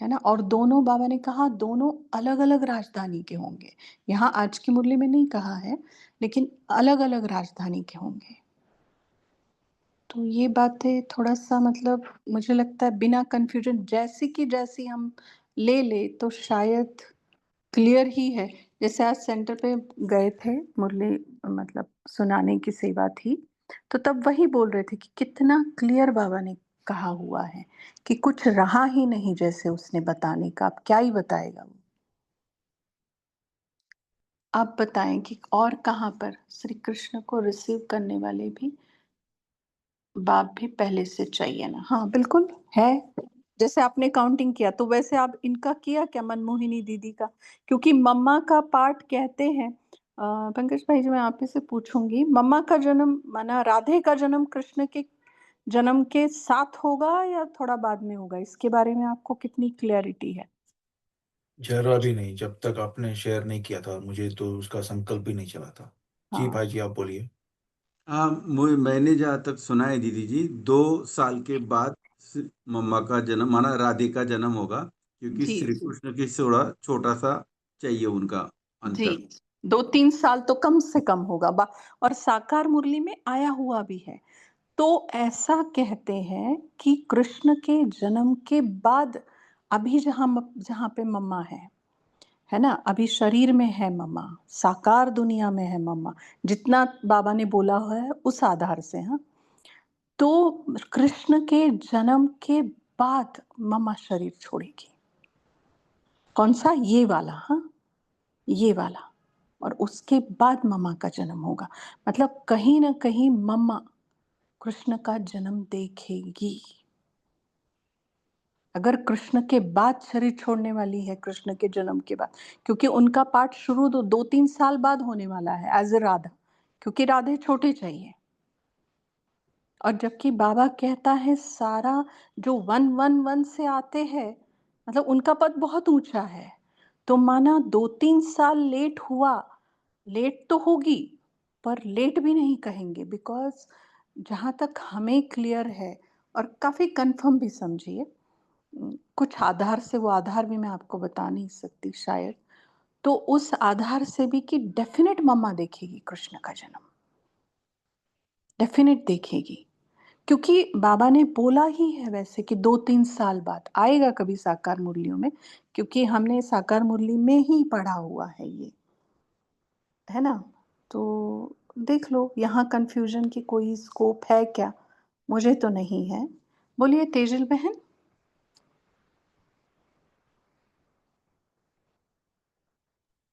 है ना। और दोनों बाबा ने कहा दोनों अलग अलग राजधानी के होंगे, यहाँ आज की मुरली में नहीं कहा है, लेकिन अलग अलग राजधानी के होंगे। तो ये बातें थोड़ा सा मतलब मुझे लगता है बिना कंफ्यूजन जैसी की जैसी हम ले ले तो शायद क्लियर ही है जैसे आज सेंटर पे गए थे, मुरली मतलब सुनाने की सेवा थी, तो तब वही बोल रहे थे कि कितना क्लियर बाबा ने कहा हुआ है कि कुछ रहा ही नहीं जैसे उसने बताने का, अब क्या ही बताएगा वो। आप बताएं कि और कहाँ पर श्री कृष्ण को रिसीव करने वाले भी बाप भी पहले से चाहिए ना? हाँ बिल्कुल है। जैसे आपने काउंटिंग किया तो वैसे आप इनका किया क्या, मनमोहिनी दीदी का? क्योंकि मम्मा का पार्ट कहते हैं, पंकज भाई जी मैं आप ही से पूछूंगी, मम्मा का जन्म माना राधे का जन्म कृष्ण के जन्म के साथ होगा या थोड़ा बाद में होगा, इसके बारे में आपको कितनी क्लियरिटी है? जरा भी नहीं, जब तक आपने शेयर नहीं किया था मुझे तो उसका संकल्प भी नहीं चला था। जी हाँ भाई जी आप बोलिए। हाँ, मैंने जहाँ तक सुना है दीदी जी, 2 साल के बाद मम्मा का जन्म माना राधे का जन्म होगा, क्योंकि जी श्री कृष्ण की थोड़ा छोटा सा चाहिए उनका जी, अंतर। 2-3 साल तो कम से कम होगा और साकार मुरली में आया हुआ भी है। तो ऐसा कहते हैं कि कृष्ण के जन्म के बाद अभी जहाँ पे मम्मा है ना, अभी शरीर में है मम्मा, साकार दुनिया में है मम्मा, जितना बाबा ने बोला हुआ है उस आधार से। हाँ, तो कृष्ण के जन्म के बाद मम्मा शरीर छोड़ेगी। कौन सा? ये वाला। हाँ, ये वाला। और उसके बाद मम्मा का जन्म होगा, मतलब कहीं ना कहीं मम्मा कृष्ण का जन्म देखेगी। अगर कृष्ण के बाद शरीर छोड़ने वाली है, कृष्ण के जन्म के बाद, क्योंकि उनका पाठ शुरू 2-3 साल बाद होने वाला है एज ए राधा, क्योंकि राधे छोटे चाहिए। और जबकि बाबा कहता है सारा जो 111 से आते हैं, मतलब उनका पद बहुत ऊंचा है, तो माना 2-3 साल लेट हुआ, लेट तो होगी पर लेट भी नहीं कहेंगे, बिकॉज जहाँ तक हमें क्लियर है और काफी कंफर्म भी समझिए, कुछ आधार से, वो आधार भी मैं आपको बता नहीं सकती शायद, तो उस आधार से भी कि डेफिनेट मम्मा देखेगी कृष्ण का जन्म, डेफिनेट देखेगी, क्योंकि बाबा ने बोला ही है वैसे कि 2-3 साल बाद आएगा कभी साकार मुरलियों में, क्योंकि हमने साकार मुरली में ही पढ़ा हुआ है ये, है ना? तो देख लो यहाँ कंफ्यूजन की कोई स्कोप है क्या? मुझे तो नहीं है। बोलिए तेजल बहन।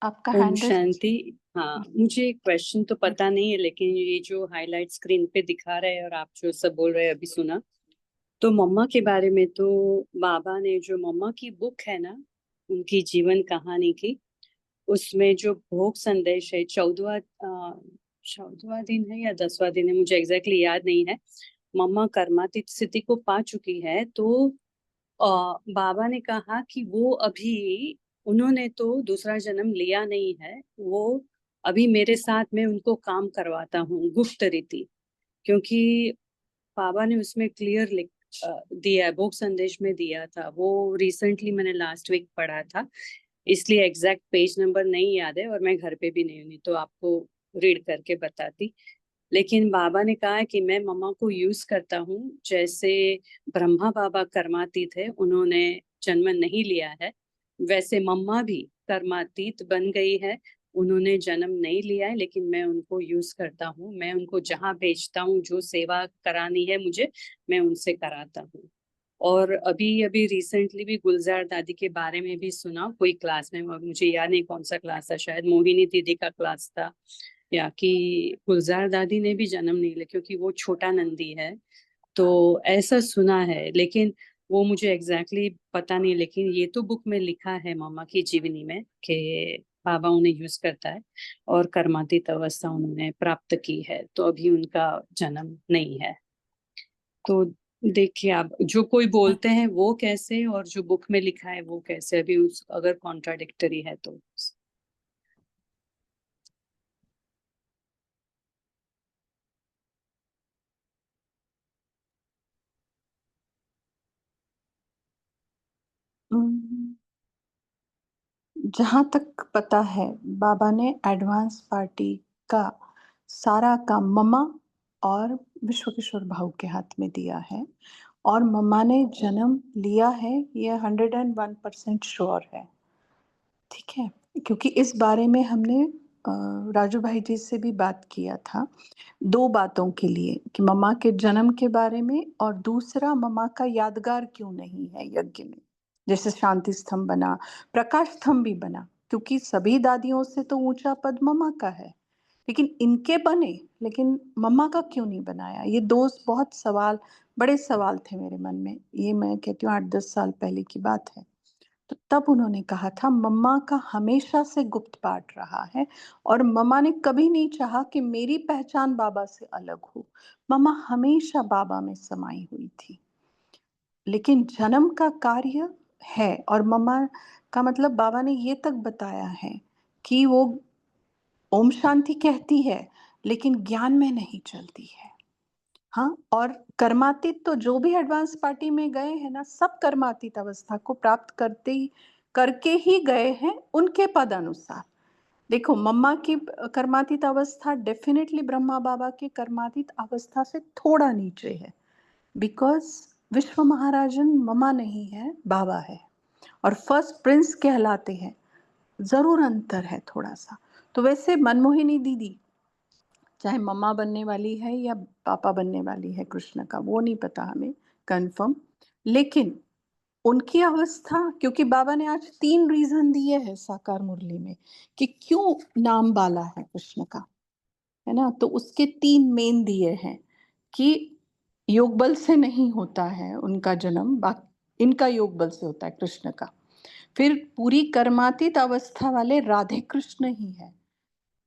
आपका ओम हैंड रेज़। शांति। हाँ, मुझे क्वेश्चन तो पता नहीं है, लेकिन ये जो हाईलाइट स्क्रीन पे दिखा रहे हैं और आप जो सब बोल रहे हैं अभी सुना, तो मम्मा के बारे में तो बाबा ने जो मम्मा की बुक है ना, उनकी जीवन कहानी की, उसमें जो भोग संदेश है, 14वां दिन है या 10वां दिन है, मुझे एग्जैक्टली याद नहीं है। मम्मा कर्मातीत स्थिति को पा चुकी है, तो बाबा ने कहा कि वो अभी, उन्होंने तो दूसरा जन्म लिया नहीं है, वो अभी मेरे साथ में उनको काम करवाता हूँ गुप्त रीति, क्योंकि बाबा ने उसमें क्लियर लिख दिया, भोग संदेश में दिया था, वो रिसेंटली मैंने लास्ट वीक पढ़ा था, इसलिए एग्जैक्ट पेज नंबर नहीं याद है और मैं घर पे भी नहीं हूँ, तो आपको रीड करके बताती। लेकिन बाबा ने कहा कि मैं मम्मा को यूज करता हूँ, जैसे ब्रह्मा बाबा कर्मातीत है, उन्होंने जन्म नहीं लिया है, वैसे मम्मा भी कर्मातीत बन गई है, उन्होंने जन्म नहीं लिया है, लेकिन मैं उनको यूज करता हूँ, मैं उनको जहाँ भेजता हूँ, जो सेवा करानी है मुझे, मैं उनसे कराता हूँ। और अभी अभी रिसेंटली भी गुलजार दादी के बारे में भी सुना कोई क्लास में, मुझे याद नहीं कौन सा क्लास था, शायद मोहिनी दीदी का क्लास था, या कि गुलजार दादी ने भी जन्म नहीं लिया क्योंकि वो छोटा नंदी है, तो ऐसा सुना है, लेकिन वो मुझे एग्जैक्टली पता नहीं। लेकिन ये तो बुक में लिखा है मम्मा की जीवनी में कि बाबा उन्हें यूज करता है और कर्मातीत अवस्था उन्होंने प्राप्त की है, तो अभी उनका जन्म नहीं है। तो देखिए, आप जो कोई बोलते हैं वो कैसे और जो बुक में लिखा है वो कैसे, अभी उस अगर कॉन्ट्राडिक्टरी है तो। जहाँ तक पता है बाबा ने एडवांस पार्टी का सारा काम मम्मा और विश्व किशोर भाऊ के हाथ में दिया है, और मम्मा ने जन्म लिया है, ये 101% श्योर है। ठीक है, क्योंकि इस बारे में हमने राजू भाई जी से भी बात किया था, 2 बातों के लिए, कि मम्मा के जन्म के बारे में और दूसरा मम्मा का यादगार क्यों नहीं है यज्ञ में। जैसे शांति स्तंभ बना, प्रकाश स्तंभ भी बना, क्योंकि सभी दादियों से तो ऊंचा पद मम्मा का है, लेकिन इनके बने, लेकिन मम्मा का क्यों नहीं बनाया। ये 2 बहुत बड़े सवाल थे मेरे मन में। ये मैं कहती हूँ 8-10 साल पहले की बात है। तो तब उन्होंने कहा था मम्मा का हमेशा से गुप्त पाठ रहा है और मम्मा ने कभी नहीं चाहा कि मेरी पहचान बाबा से अलग हो। मम्मा हमेशा बाबा में समाई हुई थी, लेकिन जन्म का कार्य है। और मम्मा का मतलब बाबा ने ये तक बताया है कि वो ओम शांति कहती है, लेकिन ज्ञान में नहीं चलती है। हाँ, और कर्मातीत तो जो भी एडवांस पार्टी में गए हैं ना, सब कर्मातीत अवस्था को प्राप्त करके ही गए हैं उनके पद अनुसार। देखो, मम्मा की कर्मातीत अवस्था डेफिनेटली ब्रह्मा बाबा की कर्मातीत अवस्था से थोड़ा नीचे है, बिकॉज विश्व महाराजन मम्मा नहीं है, बाबा है, और फर्स्ट प्रिंस कहलाते हैं। जरूर अंतर है थोड़ा सा। तो वैसे मनमोहिनी दीदी चाहे मम्मा बनने वाली है या पापा बनने वाली है कृष्ण का, वो नहीं पता हमें कंफर्म, लेकिन उनकी अवस्था, क्योंकि बाबा ने आज 3 रीजन दिए हैं साकार मुरली में कि क्यों नाम बाला है कृष्ण का, है ना। तो उसके 3 मेन दिए हैं कि योग बल से नहीं होता है उनका जन्म, इनका योग बल से होता है कृष्ण का। फिर पूरी कर्मातीत अवस्था वाले राधे कृष्ण ही है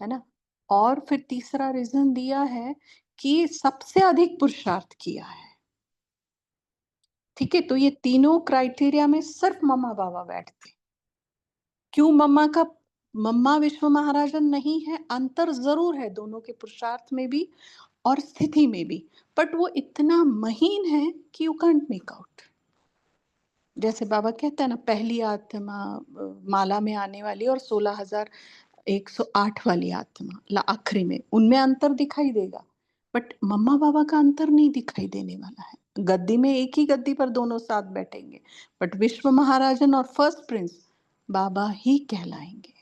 ना। और फिर तीसरा रीजन दिया है कि सबसे अधिक पुरुषार्थ किया है। ठीक है, तो ये तीनों क्राइटेरिया में सिर्फ मम्मा बाबा बैठते। क्यों मम्मा विश्व महाराजन नहीं है, अंतर जरूर है दोनों के पुरुषार्थ में भी और स्थिति में भी, बट वो इतना महीन है कि यू कांट मेक आउट। जैसे बाबा कहते हैं ना, पहली आत्मा माला में आने वाली और 16,108 वाली आत्मा आखिरी में, उनमें अंतर दिखाई देगा, बट मम्मा बाबा का अंतर नहीं दिखाई देने वाला है। गद्दी में एक ही गद्दी पर दोनों साथ बैठेंगे, बट विश्व महाराजन और फर्स्ट प्रिंस बाबा ही कहलाएंगे।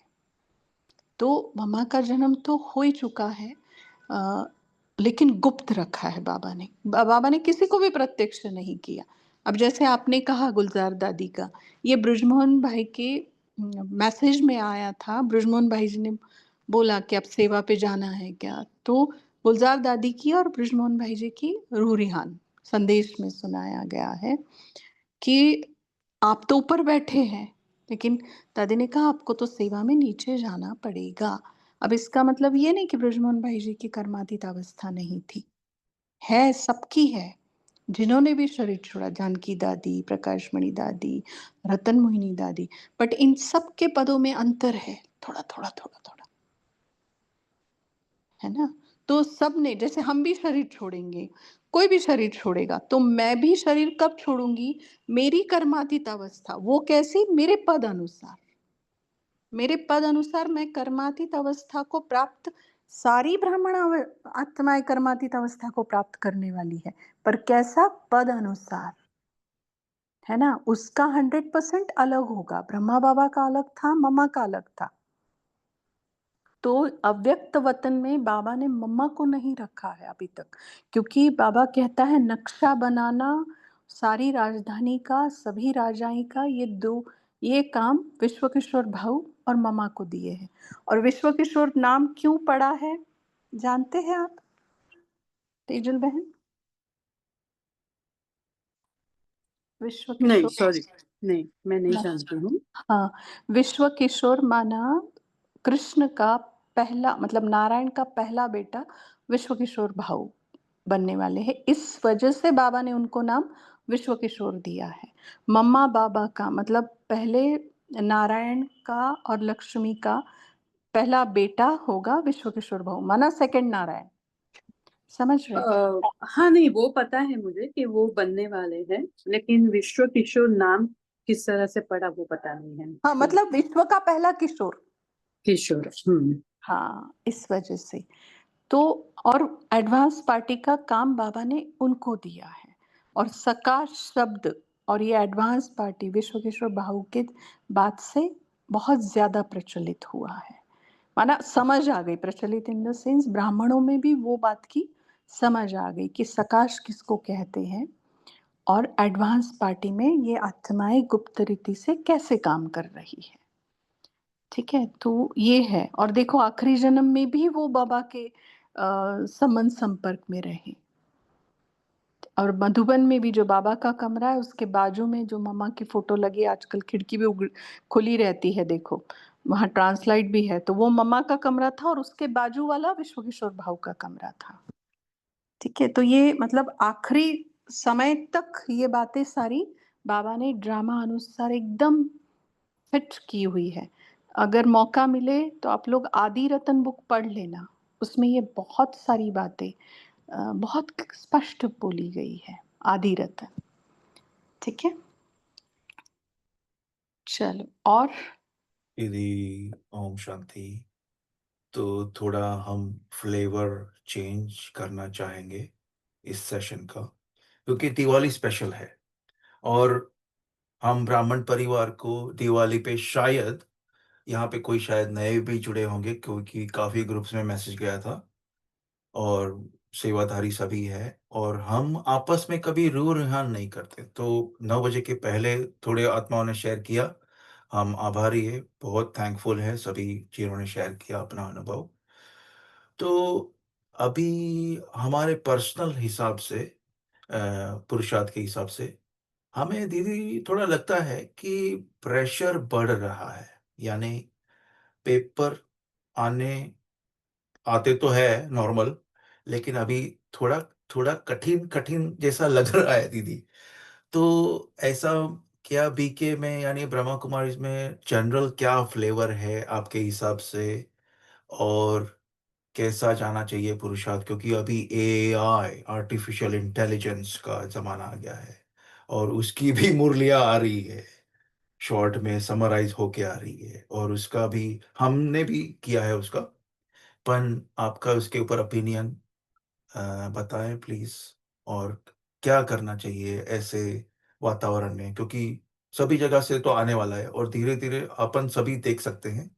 तो मम्मा का जन्म तो हो ही चुका है, लेकिन गुप्त रखा है बाबा ने। बाबा ने किसी को भी प्रत्यक्ष नहीं किया। अब जैसे आपने कहा गुलजार दादी का, ये ब्रजमोहन भाई के मैसेज में आया था। ब्रजमोहन भाई जी ने बोला कि अब सेवा पे जाना है क्या, तो गुलजार दादी की और ब्रजमोहन भाई जी की रूह-रिहान संदेश में सुनाया गया है कि आप तो ऊपर बैठे हैं, लेकिन दादी ने कहा आपको तो सेवा में नीचे जाना पड़ेगा। अब इसका मतलब ये नहीं कि ब्रजमोहन भाई जी की कर्मातीत अवस्था नहीं थी, है, सबकी है। जिन्होंने भी शरीर छोड़ा, जानकी दादी, प्रकाश मणि दादी, रतन मोहिनी दादी, बट इन सब के पदों में अंतर है, थोड़ा थोड़ा थोड़ा थोड़ा, है ना। तो सब ने, जैसे हम भी शरीर छोड़ेंगे, कोई भी शरीर छोड़ेगा, तो मैं भी शरीर कब छोड़ूंगी, मेरी कर्मातीत अवस्था, वो कैसी, मेरे पद अनुसार। मेरे पद अनुसार मैं कर्मातीत अवस्था को प्राप्त, सारी ब्राह्मण आत्माएं कर्मातीत अवस्था को प्राप्त करने वाली है, पर कैसा, पद अनुसार, है ना। उसका 100% अलग होगा। ब्रह्मा बाबा का अलग था, मम्मा का अलग था। तो अव्यक्त वतन में बाबा ने मम्मा को नहीं रखा है अभी तक, क्योंकि बाबा कहता है नक्शा बनाना सारी राजधानी का, सभी राजाई का, ये काम विश्व किशोर भाऊ और मम्मा को दिए हैं। और विश्व किशोर नाम क्यों पड़ा है, जानते हैं आप तेजुल बहन? विश्व नहीं, किशोर, सॉरी, नहीं, मैं नहीं जानती हूँ। हाँ, विश्व किशोर माना कृष्ण का पहला, मतलब नारायण का पहला बेटा विश्व किशोर भाऊ बनने वाले हैं। इस वजह से बाबा ने उनको नाम विश्व किशोर दिया है। मम्मा बाबा का मतलब पहले नारायण का और लक्ष्मी का पहला बेटा होगा विश्व किशोर भाऊ, माना सेकंड नारायण। समझ रहे? हाँ, नहीं, वो पता है मुझे कि वो बनने वाले हैं, लेकिन विश्व किशोर नाम किस तरह से पड़ा वो पता नहीं है। हाँ, मतलब विश्व का पहला किशोर, किशोर। हाँ, इस वजह से। तो और एडवांस पार्टी का काम बाबा ने उनको दिया है, और सकाश शब्द और ये एडवांस पार्टी विश्व किशोर भाऊ के बाद से बहुत ज्यादा प्रचलित हुआ है। माना समझ आ गई, प्रचलित इन द सेंस ब्राह्मणों में भी वो बात की समझ आ गई कि सकाश किसको कहते हैं और एडवांस पार्टी में ये आत्माएं गुप्त रीति से कैसे काम कर रही है। ठीक है, तो ये है। और देखो आखिरी जन्म में भी वो बाबा के संबंध संपर्क में रहे। और मधुबन में भी जो बाबा का कमरा है उसके बाजू में जो मम्मा की फोटो लगी, आजकल खिड़की भी खुली रहती है, देखो वहाँ ट्रांसलाइट भी है, तो वो मम्मा का कमरा था और उसके बाजू वाला विश्व किशोर भाऊ का कमरा था। ठीक है, तो ये मतलब आखिरी समय तक ये बातें सारी बाबा ने ड्रामा अनुसार एकदम फिट की हुई है। अगर मौका मिले तो आप लोग आदि रतन बुक पढ़ लेना, उसमें ये बहुत सारी बातें बहुत स्पष्ट बोली गई है, आदि रतन। ठीक है, चलो। और दीदी ओम शांति। तो थोड़ा हम फ्लेवर चेंज करना चाहेंगे इस सेशन का, क्योंकि दिवाली स्पेशल है और हम ब्राह्मण परिवार को दिवाली पे शायद, यहाँ पे कोई शायद नए भी जुड़े होंगे क्योंकि काफ़ी ग्रुप्स में मैसेज गया था और सेवाधारी सभी है और हम आपस में कभी रू रिहान नहीं करते। तो 9 बजे के पहले थोड़े आत्माओं ने शेयर किया, हम आभारी है, बहुत थैंकफुल है सभी जिन्होंने शेयर किया अपना अनुभव। तो अभी हमारे पर्सनल हिसाब से पुरुषार्थ के हिसाब से हमें दीदी थोड़ा लगता है कि प्रेशर बढ़ रहा है, यानी पेपर आने आते तो है नॉर्मल, लेकिन अभी थोड़ा थोड़ा कठिन कठिन जैसा लग रहा है दीदी। तो ऐसा क्या बीके में यानी ब्रह्मा कुमारी में जनरल क्या फ्लेवर है आपके हिसाब से, और कैसा जाना चाहिए पुरुषार्थ, क्योंकि अभी एआई आर्टिफिशियल इंटेलिजेंस का जमाना आ गया है और उसकी भी मुरलियां आ रही है, शॉर्ट में समराइज होके आ रही है और उसका भी हमने भी किया है उसका। पर आपका उसके ऊपर ओपिनियन बताएं प्लीज, और क्या करना चाहिए ऐसे वातावरण में, क्योंकि सभी जगह से तो आने वाला है और धीरे धीरे अपन सभी देख सकते हैं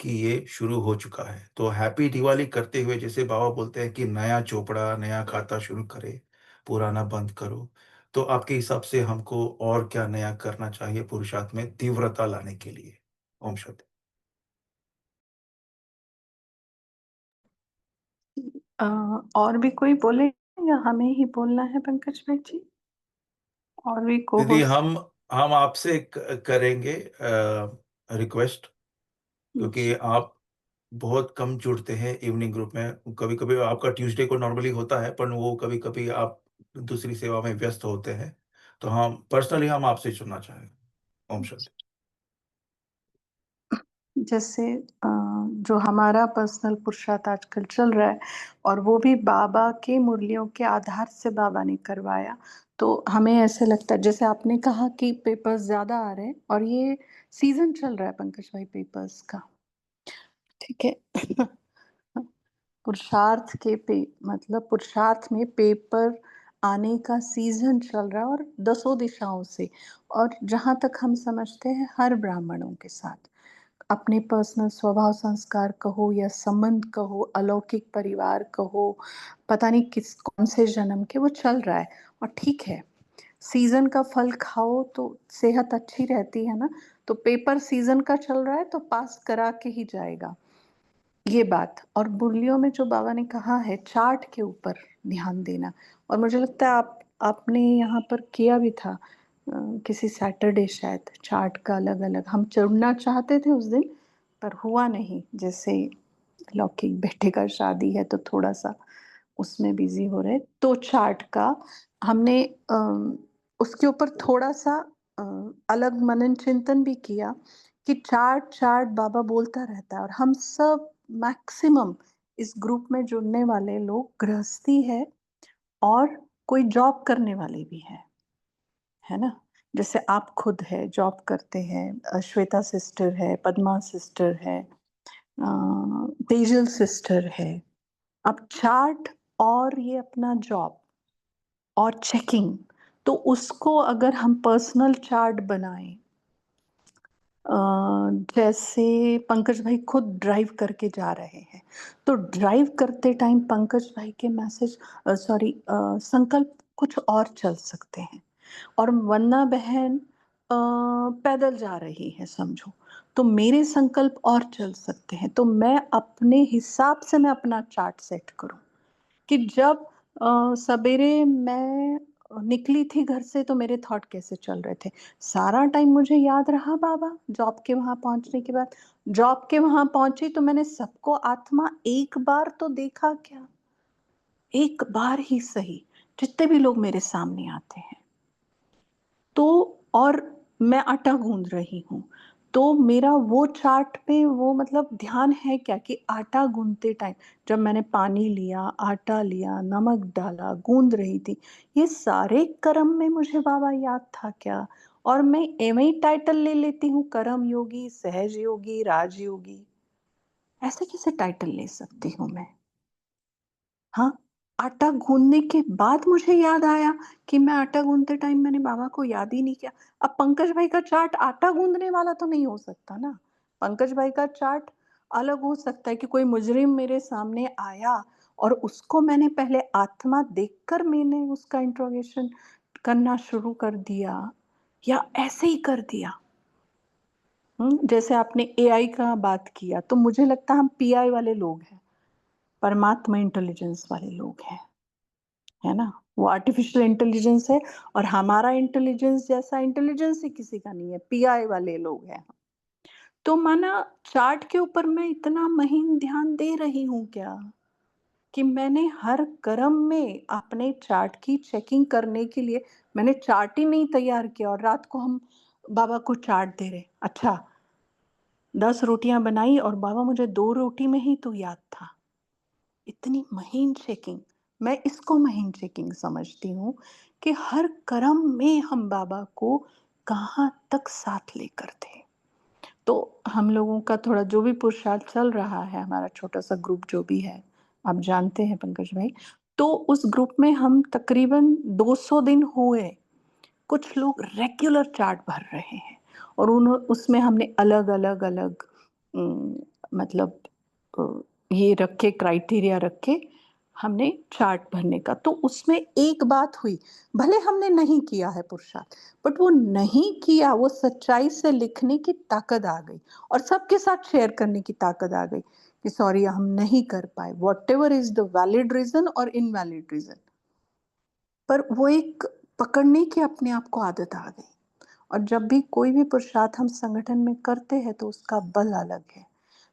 कि ये शुरू हो चुका है। तो हैप्पी दिवाली करते हुए जैसे बाबा बोलते हैं कि नया चोपड़ा नया खाता शुरू करे, पुराना बंद करो, तो आपके हिसाब से हमको और क्या नया करना चाहिए पुरुषार्थ में तीव्रता लाने के लिए? ओम शांति। और भी कोई बोले या हमें ही बोलना है पंकज भाई जी? और भी को दीदी होस्ट? हम आपसे करेंगे रिक्वेस्ट, क्योंकि जी आप बहुत कम जुड़ते हैं इवनिंग ग्रुप में। कभी कभी आपका ट्यूसडे को नॉर्मली होता है, पर वो कभी कभी आप दूसरी सेवा में व्यस्त होते हैं, तो हम पर्सनली हम आपसे सुनना चाहेंगे। ओम शांति। जैसे जो हमारा पर्सनल पुरुषार्थ आजकल चल रहा है और वो भी बाबा के मुरलियों के आधार से बाबा ने करवाया, तो हमें ऐसे लगता है जैसे आपने कहा कि पेपर्स ज्यादा आ रहे हैं और ये सीजन चल रहा है पंकज भाई पेपर्स का। ठीक है पुरुषार्थ के मतलब पुरुषार्थ में पेपर आने का सीजन चल रहा है और दसों दिशाओं से, और जहां तक हम समझते हैं हर ब्राह्मणों के साथ अपने पर्सनल स्वभाव संस्कार कहो या संबंध कहो, अलौकिक परिवार कहो, पता नहीं किस कौन से जन्म के, वो चल रहा है। और ठीक है, सीजन का फल खाओ तो सेहत अच्छी रहती है ना, तो पेपर सीजन का चल रहा है तो पास करा के ही जाएगा, ये बात। और मुरलियों में जो बाबा ने कहा है चार्ट के ऊपर ध्यान देना, और मुझे लगता है आपने यहाँ पर किया भी था किसी सैटरडे शायद, चार्ट का अलग अलग हम चुनना चाहते थे उस दिन पर हुआ नहीं, जैसे लौकिक बेटे का शादी है तो थोड़ा सा उसमें बिजी हो रहे, तो चार्ट का हमने उसके ऊपर थोड़ा सा अ, अलग मनन चिंतन भी किया कि चार्ट चार्ट बाबा बोलता रहता है, और हम सब मैक्सिमम इस ग्रुप में जुड़ने वाले लोग गृहस्थी है और कोई जॉब करने वाले भी है ना। जैसे आप खुद है जॉब करते हैं, श्वेता सिस्टर है, पद्मा सिस्टर है, तेजल सिस्टर है। अब चार्ट और ये अपना जॉब और चेकिंग, तो उसको अगर हम पर्सनल चार्ट बनाएं जैसे पंकज भाई खुद ड्राइव करके जा रहे हैं, तो ड्राइव करते टाइम पंकज भाई के मैसेज संकल्प कुछ और चल सकते हैं, और वंदना बहन पैदल जा रही है समझो, तो मेरे संकल्प और चल सकते हैं। तो मैं अपने हिसाब से मैं अपना चार्ट सेट करूं कि जब सवेरे मैं निकली थी घर से तो मेरे थॉट कैसे चल रहे थे। सारा टाइम मुझे याद रहा बाबा, जॉब के वहां पहुंचने के बाद जॉब के वहां पहुंची तो मैंने सबको आत्मा एक बार तो देखा क्या, एक बार ही सही, जितने भी लोग मेरे सामने आते हैं। तो और मैं आटा गूंद रही हूँ, तो मेरा वो चार्ट में वो मतलब ध्यान है क्या कि आटा गूंदते टाइम जब मैंने पानी लिया, आटा लिया, नमक डाला, गूंद रही थी, ये सारे कर्म में मुझे बाबा याद था क्या? और मैं एवं ही टाइटल ले लेती हूँ, कर्म योगी, सहज योगी, राजयोगी। ऐसे कैसे टाइटल ले सकती हूँ मैं? हाँ, आटा गूंदने के बाद मुझे याद आया कि मैं आटा गूंदते टाइम मैंने बाबा को याद ही नहीं किया। अब पंकज भाई का चार्ट आटा गूंदने वाला तो नहीं हो सकता ना। पंकज भाई का चार्ट अलग हो सकता है कि कोई मुजरिम मेरे सामने आया और उसको मैंने पहले आत्मा देखकर मैंने उसका इंट्रोगेशन करना शुरू कर दिया, या ऐसे ही कर दिया। जैसे आपने एआई का बात किया, तो मुझे लगता है हम पीआई वाले लोग हैं, परमात्मा इंटेलिजेंस वाले लोग हैं, है ना? वो आर्टिफिशियल इंटेलिजेंस है और हमारा इंटेलिजेंस जैसा इंटेलिजेंस ही किसी का नहीं है, पीआई वाले लोग हैं। तो माना चार्ट के ऊपर मैं इतना महीन ध्यान दे रही हूँ क्या कि मैंने हर कर्म में अपने चार्ट की चेकिंग करने के लिए मैंने चार्ट ही नहीं तैयार किया, और रात को हम बाबा को चार्ट दे रहे, अच्छा 10 रोटियां बनाई और बाबा मुझे 2 रोटी में ही तो याद था। इतनी महीन चेकिंग, मैं इसको महीन चेकिंग समझती हूँ कि हर कर्म में हम बाबा को कहाँ तक साथ लेकर थे। तो हम लोगों का थोड़ा जो भी पुरुषार्थ चल रहा है, हमारा छोटा सा ग्रुप जो भी है, आप जानते हैं पंकज भाई, तो उस ग्रुप में हम तकरीबन 200 दिन हुए, कुछ लोग रेगुलर चार्ट भर रहे हैं, और उसमें हमने अलग अलग अलग मतलब ये रखे, क्राइटेरिया रखे हमने चार्ट भरने का। तो उसमें एक बात हुई, भले हमने नहीं किया है पुरुषार्थ, बट वो नहीं किया, वो सच्चाई से लिखने की ताकत आ गई और सबके साथ शेयर करने की ताकत आ गई कि सॉरी हम नहीं कर पाए, whatever is the valid reason और इनवैलिड रीजन, पर वो एक पकड़ने की अपने आप को आदत आ गई। और जब भी कोई भी पुरुषार्थ हम संगठन में करते हैं तो उसका बल अलग है।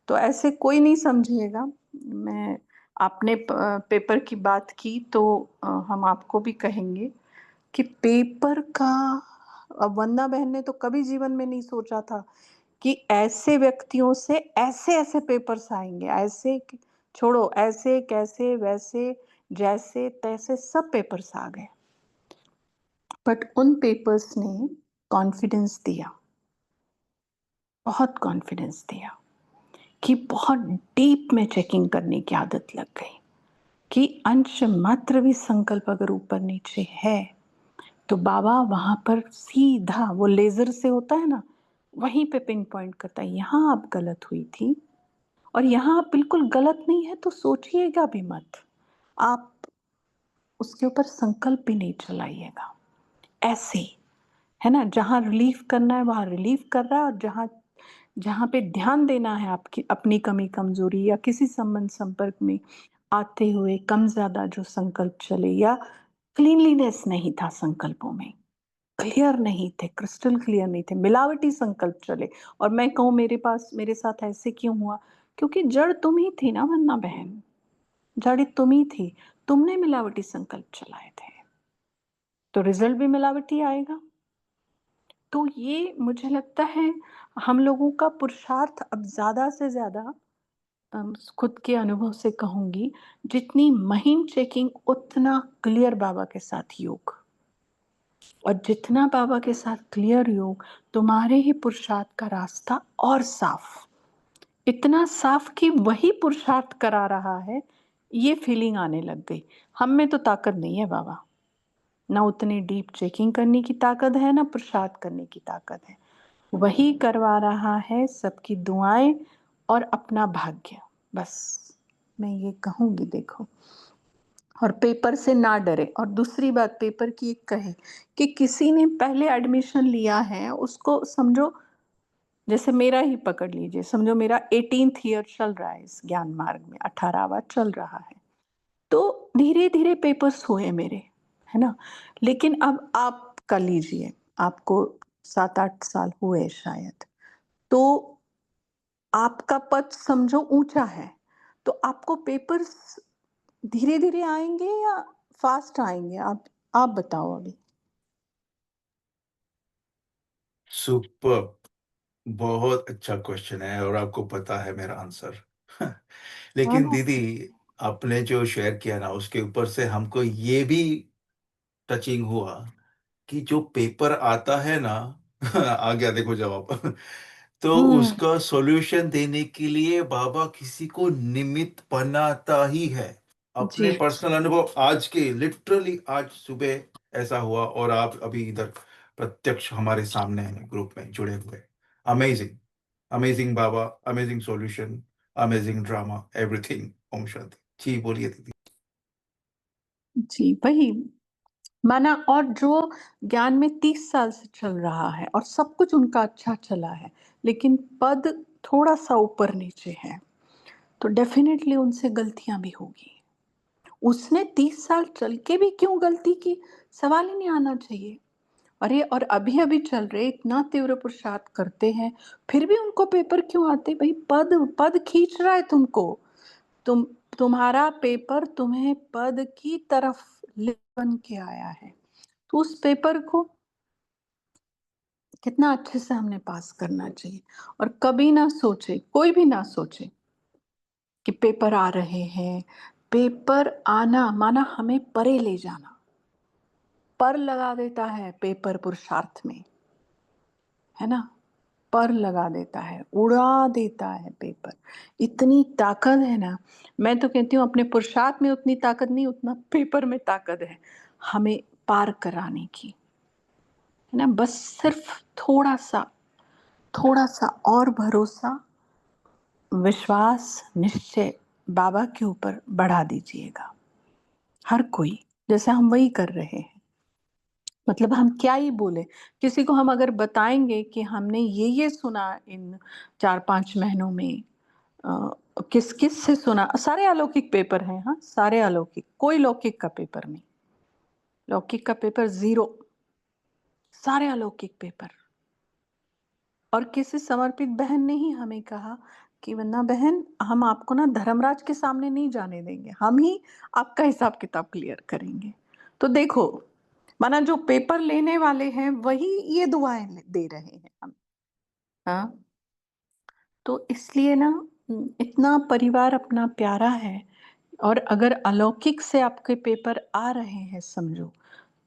तो ऐसे कोई नहीं समझिएगा, मैं आपने पेपर की बात की तो हम आपको भी कहेंगे कि पेपर का, अब वंदना बहन ने तो कभी जीवन में नहीं सोचा था कि ऐसे व्यक्तियों से ऐसे ऐसे पेपर्स आएंगे, ऐसे छोड़ो, ऐसे कैसे वैसे जैसे तैसे सब पेपर्स आ गए, बट उन पेपर्स ने कॉन्फिडेंस दिया, बहुत कॉन्फिडेंस दिया कि बहुत डीप में चेकिंग करने की आदत लग गई कि अंश मात्र भी संकल्प अगर ऊपर नीचे है तो बाबा वहां पर सीधा वो लेजर से होता है ना, वहीं पे पिन पॉइंट करता है, यहाँ आप गलत हुई थी और यहाँ आप बिल्कुल गलत नहीं है, तो सोचिएगा भी मत, आप उसके ऊपर संकल्प भी नहीं चलाइएगा। ऐसे है ना, जहां रिलीफ करना है वहां रिलीफ कर रहा है, और जहां जहां पे ध्यान देना है आपकी अपनी कमी कमजोरी या किसी संबंध संपर्क में आते हुए कम ज्यादा जो संकल्प चले, या क्लीनलीनेस नहीं था संकल्पों में, क्लियर नहीं थे, क्रिस्टल क्लियर नहीं थे, मिलावटी संकल्प चले, और मैं कहूँ मेरे साथ ऐसे क्यों हुआ, क्योंकि जड़ तुम ही थी ना वंदना बहन, जड़ तुम ही थी, तुमने मिलावटी संकल्प चलाए थे, तो रिजल्ट भी मिलावटी आएगा। तो ये मुझे लगता है हम लोगों का पुरुषार्थ अब ज्यादा से ज्यादा, खुद के अनुभव से कहूंगी, जितनी महीन चेकिंग उतना क्लियर बाबा के साथ योग, और जितना बाबा के साथ क्लियर योग तुम्हारे ही पुरुषार्थ का रास्ता और साफ, इतना साफ कि वही पुरुषार्थ करा रहा है, ये फीलिंग आने लग गई। हम में तो ताकत नहीं है बाबा, ना उतनी डीप चेकिंग करने की ताकत है, ना पुरुषार्थ करने की ताकत है, वही करवा रहा है सबकी दुआएं और अपना भाग्य। बस मैं ये कहूंगी, देखो, और पेपर से ना डरे। और दूसरी बात पेपर की एक कहे कि किसी ने पहले एडमिशन लिया है उसको समझो, जैसे मेरा ही पकड़ लीजिए, समझो मेरा 18th ईयर चल रहा है इस ज्ञान मार्ग में, 18वां चल रहा है, तो धीरे धीरे पेपर्स हुए मेरे, है ना। लेकिन अब आप कर लीजिए, आपको 7-8 साल हुए शायद, तो आपका पद समझो ऊंचा है, तो आपको पेपर्स धीरे धीरे आएंगे या फास्ट आएंगे? आप बताओ अभी। सुपर, बहुत अच्छा क्वेश्चन है और आपको पता है मेरा आंसर। हाँ लेकिन ना। दीदी, आपने जो शेयर किया ना उसके ऊपर से हमको ये भी टचिंग हुआ कि जो पेपर आता है ना आ गया देखो जवाब। तो उसका सॉल्यूशन देने के लिए बाबा किसी को निमित्त बनाता ही है। जी। अपने पर्सनल अनुभव आज के लिटरली आज सुबह ऐसा हुआ और आप अभी इधर प्रत्यक्ष हमारे सामने हैं ग्रुप में जुड़े हुए। अमेजिंग, अमेजिंग बाबा, amazing solution, amazing drama, everything. ओम शांति। जी बोलिए दीदी। जी वही माना, और जो ज्ञान में 30 साल से चल रहा है और सब कुछ उनका अच्छा चला है, लेकिन पद थोड़ा सा ऊपर नीचे है, तो डेफिनेटली उनसे गलतियां भी होगी। उसने 30 साल चल के भी क्यों गलती की, सवाल ही नहीं आना चाहिए। अरे, और अभी अभी चल रहे इतना तीव्र पुरुषार्थ करते हैं, फिर भी उनको पेपर क्यों आते? भाई पद पद खींच रहा है तुमको, तुम्हारा पेपर तुम्हें पद की तरफ ले बन के आया है, तो उस पेपर को कितना अच्छे से हमने पास करना चाहिए। और कभी ना सोचे, कोई भी ना सोचे कि पेपर आ रहे हैं, पेपर आना माना हमें परे ले जाना, पर लगा देता है पेपर पुरुषार्थ में, है ना। पर लगा देता है, उड़ा देता है पेपर। इतनी ताकत है ना, मैं तो कहती हूँ अपने पुरुषार्थ में उतनी ताकत नहीं, उतना पेपर में ताकत है हमें पार कराने की, है ना। बस सिर्फ थोड़ा सा और भरोसा, विश्वास, निश्चय बाबा के ऊपर बढ़ा दीजिएगा। हर कोई, जैसे हम वही कर रहे हैं। मतलब हम क्या ही बोले, किसी को हम अगर बताएंगे कि हमने ये सुना इन 4-5 महीनों में, किस किस से सुना, सारे अलौकिक पेपर हैं, हाँ सारे अलौकिक, कोई लौकिक का पेपर नहीं, लौकिक का पेपर 0, सारे अलौकिक पेपर। और किसी समर्पित बहन ने ही हमें कहा कि वन्ना बहन, हम आपको ना धर्मराज के सामने नहीं जाने देंगे, हम ही आपका हिसाब किताब क्लियर करेंगे। तो देखो, माना जो पेपर लेने वाले हैं वही ये दुआएं दे रहे हैं हम, हाँ। तो इसलिए ना, इतना परिवार अपना प्यारा है, और अगर अलौकिक से आपके पेपर आ रहे हैं समझो,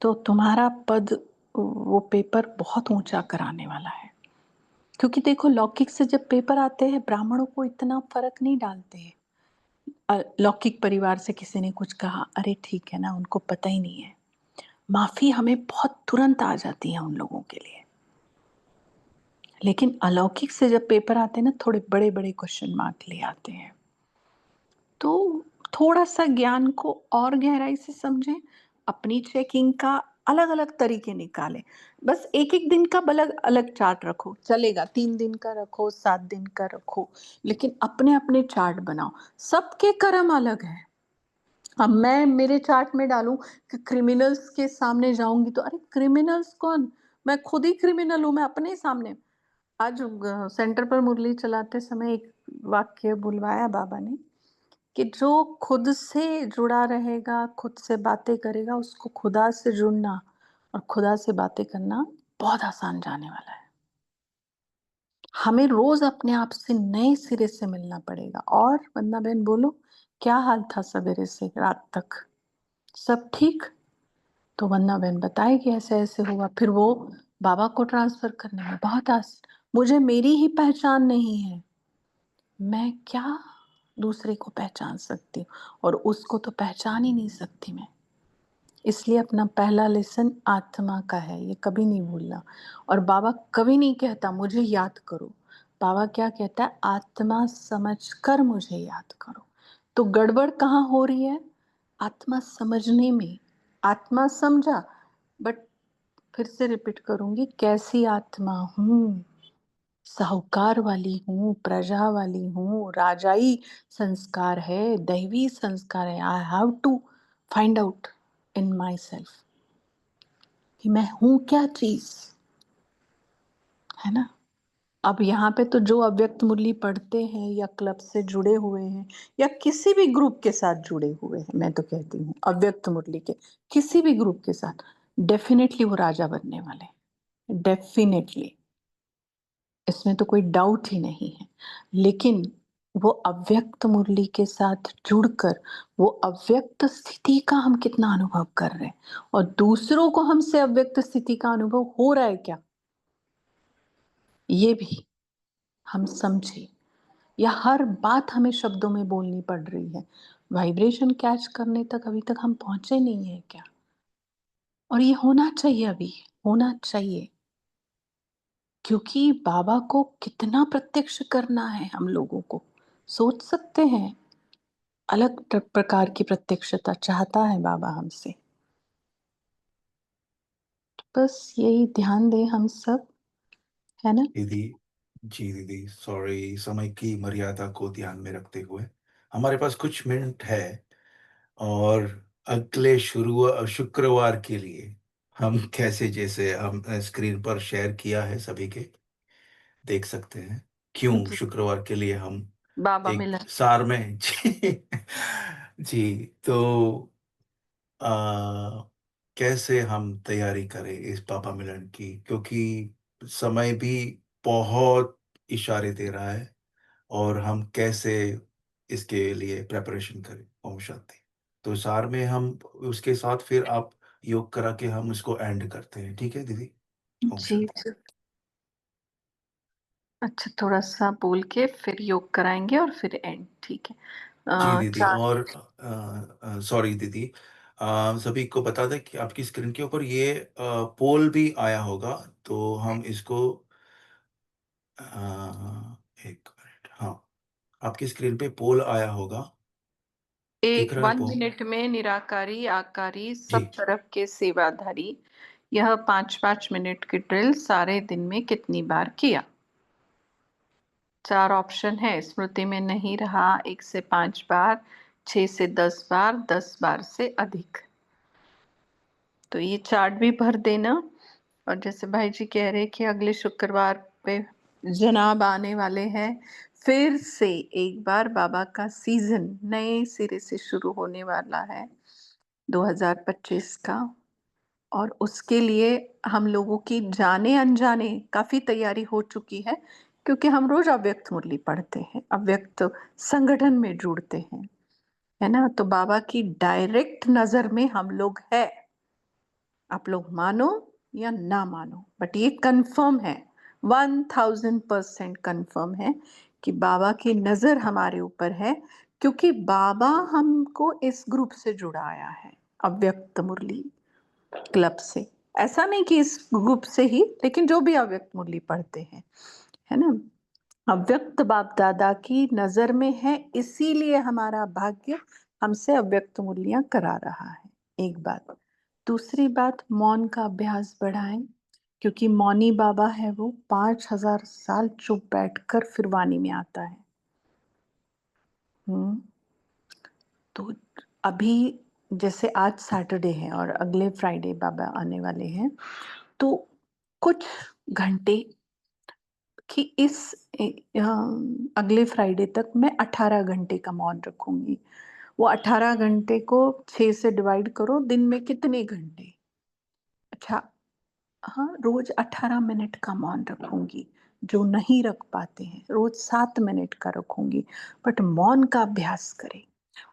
तो तुम्हारा पद, वो पेपर बहुत ऊंचा कराने वाला है। क्योंकि देखो, लौकिक से जब पेपर आते हैं ब्राह्मणों को इतना फर्क नहीं डालते हैं। लौकिक परिवार से किसी ने कुछ कहा, अरे ठीक है ना, उनको पता ही नहीं है, माफी हमें बहुत तुरंत आ जाती है उन लोगों के लिए। लेकिन अलौकिक से जब पेपर आते हैं ना, थोड़े बड़े बड़े क्वेश्चन मार्क ले आते हैं। तो थोड़ा सा ज्ञान को और गहराई से समझें, अपनी चेकिंग का अलग अलग तरीके निकालें। बस एक एक दिन का अलग अलग चार्ट रखो, चलेगा, 3 दिन का रखो, 7 दिन का रखो, लेकिन अपने अपने चार्ट बनाओ। सबके कर्म अलग है। अब मैं मेरे चार्ट में डालूं कि क्रिमिनल्स के सामने जाऊंगी, तो अरे क्रिमिनल्स कौन, मैं खुद ही क्रिमिनल हूं, मैं अपने सामने। आज सेंटर पर मुरली चलाते समय एक वाक्य बुलवाया बाबा ने कि जो खुद से जुड़ा रहेगा, खुद से बातें करेगा, उसको खुदा से जुड़ना और खुदा से बातें करना बहुत आसान जाने वाला है। हमें रोज अपने आप से नए सिरे से मिलना पड़ेगा। और वंदना बहन बोलो, क्या हाल था सवेरे से रात तक, सब ठीक? तो वंदना बहन बताएगी ऐसे ऐसे हुआ, फिर वो बाबा को ट्रांसफर करने में बहुत आसान। मुझे मेरी ही पहचान नहीं है, मैं क्या दूसरे को पहचान सकती हूँ, और उसको तो पहचान ही नहीं सकती मैं। इसलिए अपना पहला लेसन आत्मा का है, ये कभी नहीं भूलना। और बाबा कभी नहीं कहता मुझे याद करो, बाबा क्या कहता है, आत्मा समझकर मुझे याद करो। तो गड़बड़ कहाँ हो रही है? आत्मा समझने में। आत्मा समझा, बट फिर से रिपीट करूंगी, कैसी आत्मा हूँ? साहूकार वाली हूँ, प्रजा वाली हूँ, राजाई संस्कार है, दैवी संस्कार है। I have to find out in myself कि मैं हूँ क्या चीज, है ना। अब यहाँ पे तो जो अव्यक्त मुरली पढ़ते हैं या क्लब से जुड़े हुए हैं या किसी भी ग्रुप के साथ जुड़े हुए हैं, मैं तो कहती हूँ अव्यक्त मुरली के किसी भी ग्रुप के साथ, डेफिनेटली वो राजा बनने वाले, डेफिनेटली, इसमें तो कोई डाउट ही नहीं है। लेकिन वो अव्यक्त मुरली के साथ जुड़कर वो अव्यक्त स्थिति का हम कितना अनुभव कर रहे हैं, और दूसरों को हमसे अव्यक्त स्थिति का अनुभव हो रहा है क्या, ये भी हम समझे। या हर बात हमें शब्दों में बोलनी पड़ रही है, वाइब्रेशन कैच करने तक अभी तक हम पहुंचे नहीं है क्या? और ये होना चाहिए, अभी होना चाहिए, क्योंकि बाबा को कितना प्रत्यक्ष करना है हम लोगों को, सोच सकते हैं। अलग प्रकार की प्रत्यक्षता चाहता है बाबा हमसे। तो बस यही ध्यान दें हम सब, है ना। दीदी, जी दीदी, सॉरी, समय की मर्यादा को ध्यान में रखते हुए हमारे पास कुछ मिनट है, और अगले शुक्रवार के लिए हम कैसे, जैसे हम स्क्रीन पर शेयर किया है सभी के, देख सकते हैं क्यों जी, शुक्रवार के लिए हम बाबा एक मिलन। सार में जी, जी, तो कैसे हम तैयारी करें इस पापा मिलन की, क्योंकि समय भी बहुत इशारे दे रहा है, और हम कैसे इसके लिए प्रेपरेशन करें। ओम शांति। तो सार में हम उसके साथ फिर आप योग करा के हम इसको एंड करते हैं, ठीक है दीदी? ओम जी शांति। जी। अच्छा, थोड़ा सा बोल के फिर योग कराएंगे और फिर एंड, ठीक है। जी दीदी, चार। और सॉरी दीदी, सभी को बता दें कि आपकी स्क्रीन के ऊपर ये पोल भी आया होगा, तो हम इसको एक मिनट, हाँ, आपकी स्क्रीन पे पोल आया होगा, दिख एक रहा है 1 मिनट में निराकारी आकारी जी, सब तरफ के सेवाधारी, यह 5-5 मिनट की ड्रिल सारे दिन में कितनी बार किया? 4 ऑप्शन है, स्मृति में नहीं रहा 1 से 5 बार, 6 से 10 बार, 10 बार से अधिक। तो ये चार्ट भी भर देना। और जैसे भाई जी कह रहे कि अगले शुक्रवार पे जनाब आने वाले हैं, फिर से एक बार बाबा का सीजन नए सिरे से शुरू होने वाला है 2025 का। और उसके लिए हम लोगों की जाने अनजाने काफी तैयारी हो चुकी है, क्योंकि हम रोज अव्यक्त मुरली पढ़ते हैं, अव्यक्त संगठन में जुड़ते हैं, है ना। तो बाबा की डायरेक्ट नजर में हम लोग है, आप लोग मानो या ना मानो, बट ये कंफर्म है, 1000% कंफर्म है कि बाबा की नजर हमारे ऊपर है, क्योंकि बाबा हमको इस ग्रुप से जुड़ाया है, अव्यक्त मुरली क्लब से। ऐसा नहीं कि इस ग्रुप से ही, लेकिन जो भी अव्यक्त मुरली पढ़ते हैं, है ना, अव्यक्त बाप दादा की नजर में है, इसीलिए हमारा भाग्य हमसे अव्यक्त मुरलियां करा रहा है। एक बात। दूसरी बात, मौन का अभ्यास बढ़ाएं, क्योंकि मौनी बाबा है वो 5000 साल चुप बैठकर फिर वाणी में आता है। हम्म। तो अभी जैसे आज सैटरडे है और अगले फ्राइडे बाबा आने वाले हैं, तो कुछ घंटे कि अगले फ्राइडे तक मैं 18 घंटे का मौन रखूंगी। वो 18 घंटे को 6 से डिवाइड करो, दिन में कितने घंटे? अच्छा, हाँ, रोज 18 मिनट का मौन रखूंगी। जो नहीं रख पाते हैं रोज 7 मिनट का रखूंगी, बट मौन का अभ्यास करें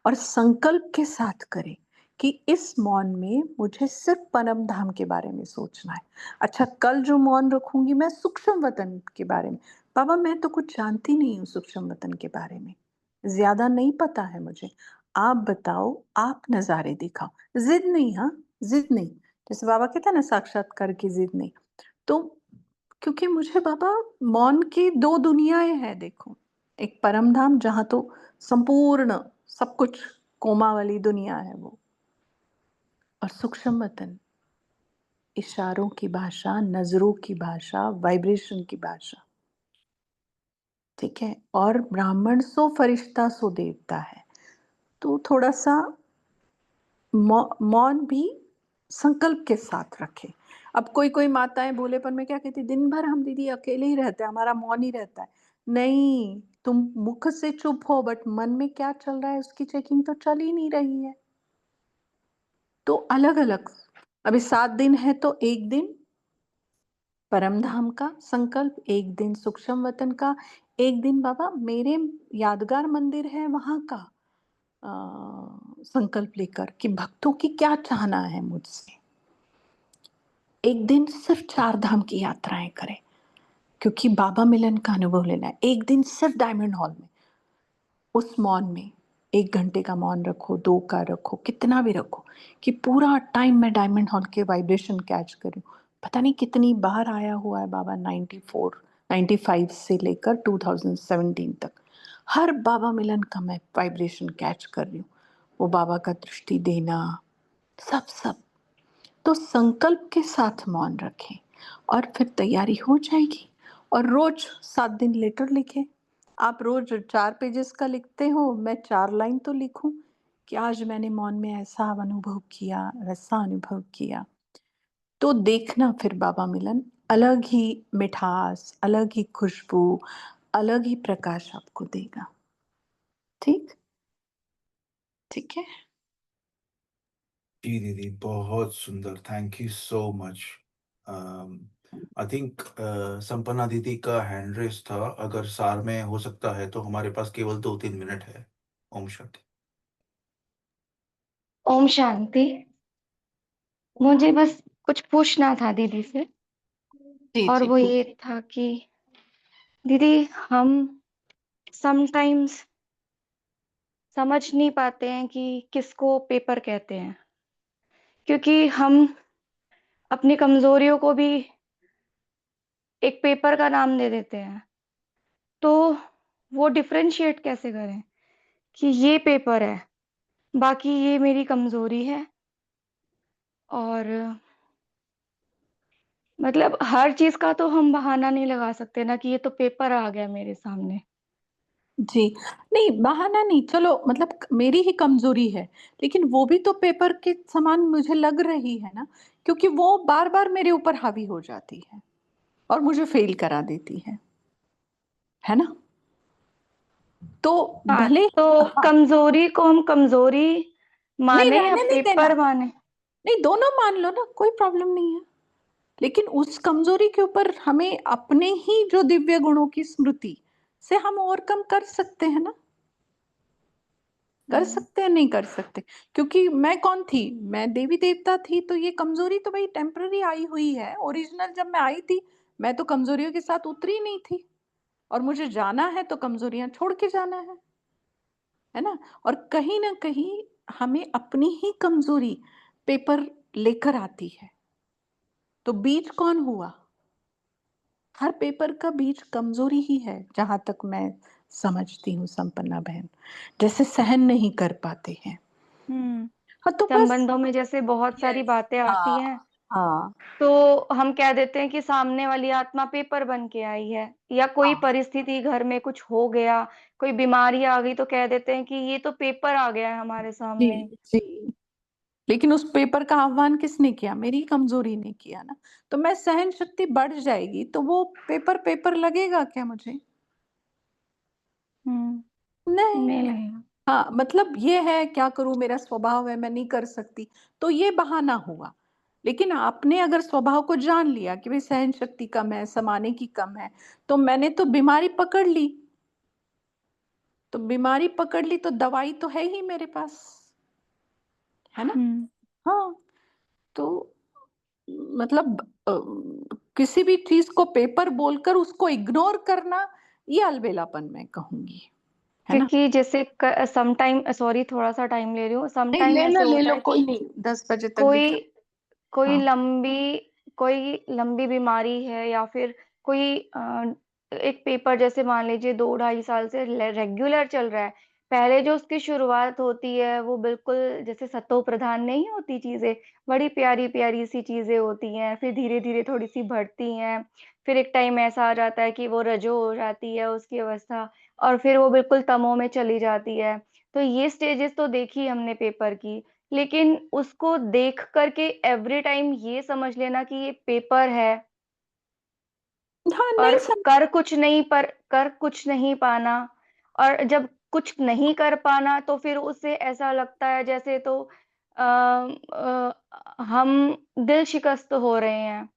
और संकल्प के साथ करें कि इस मौन में मुझे सिर्फ परम धाम के बारे में सोचना है। अच्छा, कल जो मौन रखूंगी मैं सूक्ष्म वतन के बारे में। बाबा, मैं तो कुछ जानती नहीं हूँ सूक्ष्म वतन के बारे में, ज्यादा नहीं पता है मुझे, आप बताओ, आप नजारे दिखाओ, जिद नहीं, हाँ, जिद नहीं, जैसे बाबा कहते हैं ना साक्षात्कार की जिद नहीं। तो क्योंकि मुझे बाबा मौन की 2 दुनियाएं हैं देखो, एक परम धाम जहाँ तो संपूर्ण सब कुछ कोमा वाली दुनिया है वो, और सूक्ष्म वतन इशारों की भाषा, नजरों की भाषा, वाइब्रेशन की भाषा, ठीक है। और ब्राह्मण सो फरिश्ता सो देवता है, तो थोड़ा सा मौन भी संकल्प के साथ रखे। अब कोई माताएं भोलेपन में क्या कहती, दिन भर हम दीदी अकेले ही रहते हैं, हमारा मौन ही रहता है। नहीं, तुम मुख से चुप हो बट मन में क्या चल रहा है उसकी चेकिंग तो चल ही नहीं रही है। तो अलग अलग, अभी 7 दिन है तो 1 दिन परम धाम का संकल्प, 1 दिन सूक्ष्म वतन का, 1 दिन बाबा मेरे यादगार मंदिर है वहां का संकल्प लेकर कि भक्तों की क्या चाहना है मुझसे। 1 दिन सिर्फ 4 धाम की यात्राएं करें क्योंकि बाबा मिलन का अनुभव लेना है। 1 दिन सिर्फ डायमंड हॉल में, उस मौन में 1 घंटे का मौन रखो, 2 का रखो, कितना भी रखो, कि पूरा टाइम मैं डायमंड हॉल के वाइब्रेशन कैच करूं। पता नहीं कितनी बार आया हुआ है बाबा, 95 से लेकर 2017 तक हर बाबा मिलन का मैं वाइब्रेशन कैच कर रही हूँ। वो बाबा का दृष्टि देना, सब। तो संकल्प के साथ मौन रखें और फिर तैयारी हो जाएगी। और रोज 7 दिन लेटर लिखें। आप रोज 4 पेजेस का लिखते हो, मैं 4 लाइन तो लिखूं कि आज मैंने मौन में ऐसा अनुभव किया, वैसा अनुभव किया। तो देखना फिर बाबा मिलन अलग ही मिठास, अलग ही खुशबू, अलग ही प्रकाश आपको देगा। ठीक है। जी दीदी, बहुत सुंदर, thank you so much. I think Sampanna दीदी का हैंड रेस था, अगर सार में हो सकता है तो हमारे पास केवल 2-3 मिनट है। ओम शांति। ओम शांति। मुझे बस कुछ पूछना था दीदी से, और वो ये था कि दीदी हम समटाइम्स समझ नहीं पाते हैं कि किसको पेपर कहते हैं, क्योंकि हम अपनी कमजोरियों को भी एक पेपर का नाम दे देते हैं। तो वो डिफरेंशिएट कैसे करें कि ये पेपर है, बाकी ये मेरी कमजोरी है। और मतलब हर चीज का तो हम बहाना नहीं लगा सकते ना कि ये तो पेपर आ गया मेरे सामने। जी, नहीं बहाना नहीं, चलो मतलब मेरी ही कमजोरी है, लेकिन वो भी तो पेपर के समान मुझे लग रही है ना, क्योंकि वो बार बार मेरे ऊपर हावी हो जाती है और मुझे फेल करा देती है ना। तो हाँ, भले तो हाँ, कमजोरी को हम कमजोरी नहीं माने या रहने नहीं देना, पेपर माने? नहीं दोनों मान लो ना, कोई प्रॉब्लम नहीं है। लेकिन उस कमजोरी के ऊपर हमें अपने ही जो दिव्य गुणों की स्मृति से हम ओवरकम कर सकते हैं ना, कर सकते हैं, नहीं कर सकते। क्योंकि मैं कौन थी, मैं देवी देवता थी, तो ये कमजोरी तो भाई टेम्पररी आई हुई है। ओरिजिनल जब मैं आई थी मैं तो कमजोरियों के साथ उतरी नहीं थी, और मुझे जाना है तो कमजोरियां छोड़ के जाना है ना। और कहीं ना कहीं हमें अपनी ही कमजोरी पेपर लेकर आती है। तो बीज कौन हुआ, हर पेपर का बीज कमजोरी ही है, जहां तक मैं समझती हूँ संपन्ना बहन, जैसे सहन नहीं कर पाते हैं। हाँ तो बस, संबंधों में जैसे बहुत सारी बातें आती हैं, हाँ तो हम कह देते हैं कि सामने वाली आत्मा पेपर बन के आई है, या कोई हाँ परिस्थिति घर में कुछ हो गया, कोई बीमारी आ गई, तो कह देते हैं कि ये तो पेपर आ गया है हमारे जी सामने। जी। लेकिन उस पेपर का आह्वान किसने किया, मेरी कमजोरी ने किया ना। तो मैं सहन शक्ति बढ़ जाएगी तो वो पेपर लगेगा क्या मुझे, नहीं। नहीं लगेगा। हाँ मतलब ये है, क्या करूं, मेरा स्वभाव है, मैं नहीं कर सकती, तो ये बहाना हुआ। लेकिन आपने अगर स्वभाव को जान लिया कि भाई सहन शक्ति कम है, समाने की कम है, तो मैंने तो बीमारी पकड़ ली, तो बीमारी पकड़ ली तो दवाई तो है ही मेरे पास, है ना। हाँ तो मतलब किसी भी चीज को पेपर बोलकर उसको इग्नोर करना, ये अलबेलापन मैं कहूंगी, है ना। क्योंकि जैसे सम टाइम, सॉरी थोड़ा सा टाइम ले रही हूँ, सम नहीं टाइम ऐसे ले होता लो है कोई कि नहीं, 10 बजे तक भी कोई कर। कोई हाँ लंबी बीमारी है या फिर कोई एक पेपर जैसे मान लीजिए 2-2.5 साल से रेगुलर चल रहा है। पहले जो उसकी शुरुआत होती है वो बिल्कुल जैसे सतो प्रधान नहीं होती चीजें, बड़ी प्यारी प्यारी सी चीजें होती हैं, फिर धीरे धीरे थोड़ी सी बढ़ती हैं, फिर एक टाइम ऐसा आ जाता है कि वो रजो हो जाती है उसकी अवस्था, और फिर वो बिल्कुल तमो में चली जाती है। तो ये स्टेजेस तो देखी हमने पेपर की, लेकिन उसको देख करके एवरी टाइम ये समझ लेना कि ये पेपर है हाँ और नहीं कर कुछ नहीं पाना, और जब कुछ नहीं कर पाना तो फिर उससे ऐसा लगता है जैसे तो हम दिल शिकस्त हो रहे हैं।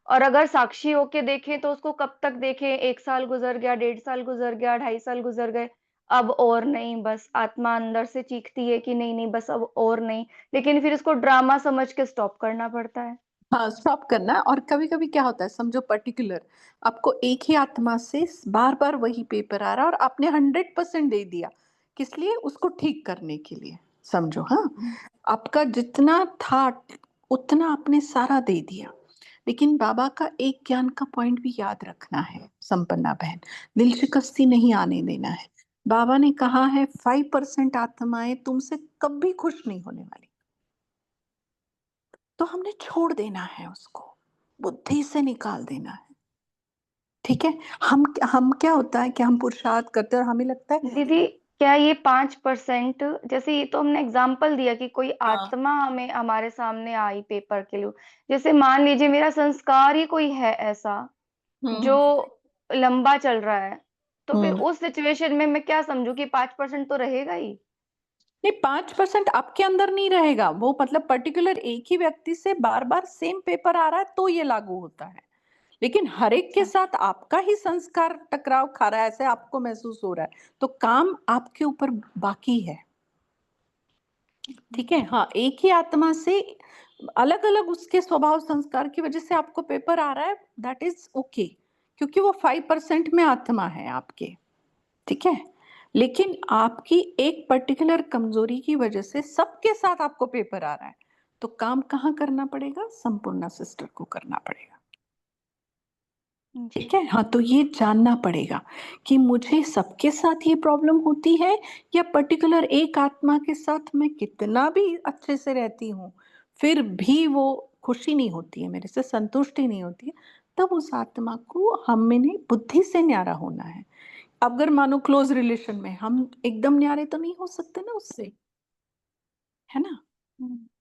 और अगर साक्षी होके देखें तो उसको कब तक देखें, 1 साल गुजर गया, 1.5 साल गुजर गया, 2.5 साल गुजर गए, अब और नहीं, बस आत्मा अंदर से चीखती है कि नहीं नहीं बस अब और नहीं, लेकिन फिर इसको ड्रामा समझ के स्टॉप करना पड़ता है। हाँ स्टॉप करना है। और कभी कभी क्या होता है, समझो पर्टिकुलर आपको एक ही आत्मा से बार बार वही पेपर आ रहा है और आपने 100% दे दिया, किस लिए? उसको ठीक करने के लिए, समझो। हाँ, आपका जितना था उतना आपने सारा दे दिया। लेकिन बाबा का एक ज्ञान का पॉइंट भी याद रखना है संपन्ना बहन, दिल शिकस्ती नहीं आने देना है। बाबा ने कहा है 5% आत्माएं तुमसे कभी खुश नहीं होने वाली, तो हमने छोड़ देना है उसको, बुद्धि से निकाल देना है। ठीक है, हम क्या होता है कि हम पुरुषार्थ करते हैं और हमें लगता है दीदी, क्या ये 5%, जैसे ये तो हमने एग्जाम्पल दिया कि कोई हाँ आत्मा हमें हमारे सामने आई पेपर के लिए, जैसे मान लीजिए मेरा संस्कार ही कोई है ऐसा जो हम्म लंबा चल रहा है, तो फिर हम्म उस सिचुएशन में मैं क्या समझू कि 5% तो रहेगा ही। नहीं, 5% आपके अंदर नहीं रहेगा, वो मतलब पर्टिकुलर एक ही व्यक्ति से बार बार सेम पेपर आ रहा है तो ये लागू होता है। लेकिन हर एक के अच्छा। साथ आपका ही संस्कार टकराव खा रहा है, ऐसे आपको महसूस हो रहा है, तो काम आपके ऊपर बाकी है। ठीक है, हाँ, एक ही आत्मा से अलग अलग उसके स्वभाव संस्कार की वजह से आपको पेपर आ रहा है, दैट इज ओके, क्योंकि वो 5% में आत्मा है आपके। ठीक है, लेकिन आपकी एक पर्टिकुलर कमजोरी की वजह से सबके साथ आपको पेपर आ रहा है, तो काम कहाँ करना पड़ेगा? संपूर्ण सिस्टर को करना पड़ेगा। जी। ठीक है, हाँ, तो ये जानना पड़ेगा कि मुझे सबके साथ ये प्रॉब्लम होती है या पर्टिकुलर एक आत्मा के साथ मैं कितना भी अच्छे से रहती हूँ फिर भी वो खुशी नहीं होती है, मेरे से संतुष्टि नहीं होती है, तब उस आत्मा को हमने बुद्धि से न्यारा होना है। अगर मानो क्लोज रिलेशन में हम एकदम न्यारे तो नहीं हो सकते ना उससे, है ना,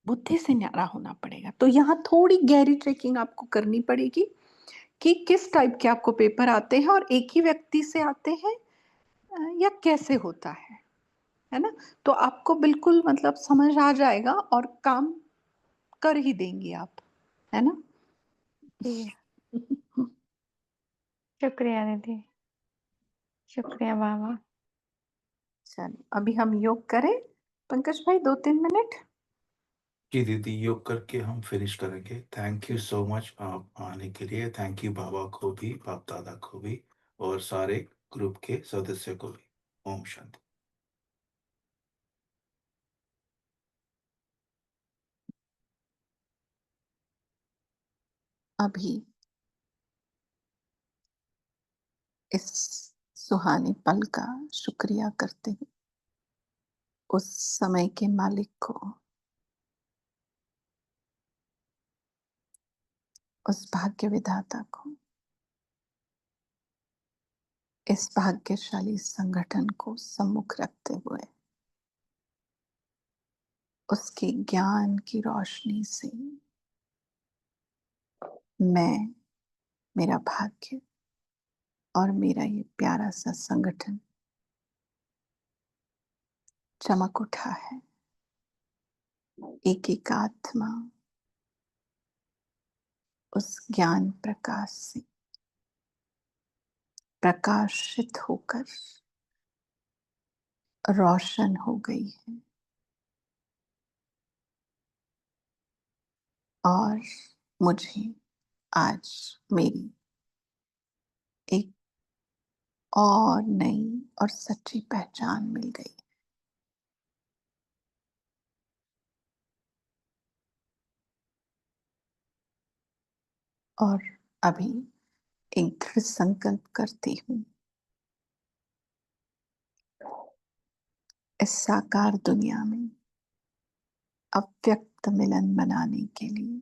बुद्धि से न्यारा होना पड़ेगा। तो यहाँ थोड़ी गहरी ट्रेकिंग आपको करनी पड़ेगी कि किस टाइप के आपको पेपर आते हैं और एक ही व्यक्ति से आते हैं या कैसे होता है ना, तो आपको बिल्कुल मतलब समझ आ जाएगा और काम कर ही देंगे आप, है ना। जी, शुक्रिया दीदी, शुक्रिया बाबा। चलिए अभी हम योग करें पंकज भाई, 2-3 मिनट। जी दीदी, योग करके हम फिनिश करेंगे। थैंक यू सो मच आप आने के लिए। थैंक यू बाबा को भी, बाप दादा को भी, और सारे ग्रुप के सदस्य को भी। ओम शांति। अभी इस सुहाने पल का शुक्रिया करते हैं उस समय के मालिक को, उस भाग्य विधाता को, इस भाग्यशाली संगठन को सम्मुख रखते हुए उसके ज्ञान की रोशनी से मैं, मेरा भाग्य और मेरा ये प्यारा सा संगठन चमक उठा है। एक एक आत्मा उस ज्ञान प्रकाश से प्रकाशित होकर रोशन हो गई है और मुझे आज मेरी एक और नई और सच्ची पहचान मिल गई। और अभी एक दृढ़ संकल्प करती हूँ, इस साकार दुनिया में अव्यक्त मिलन मनाने के लिए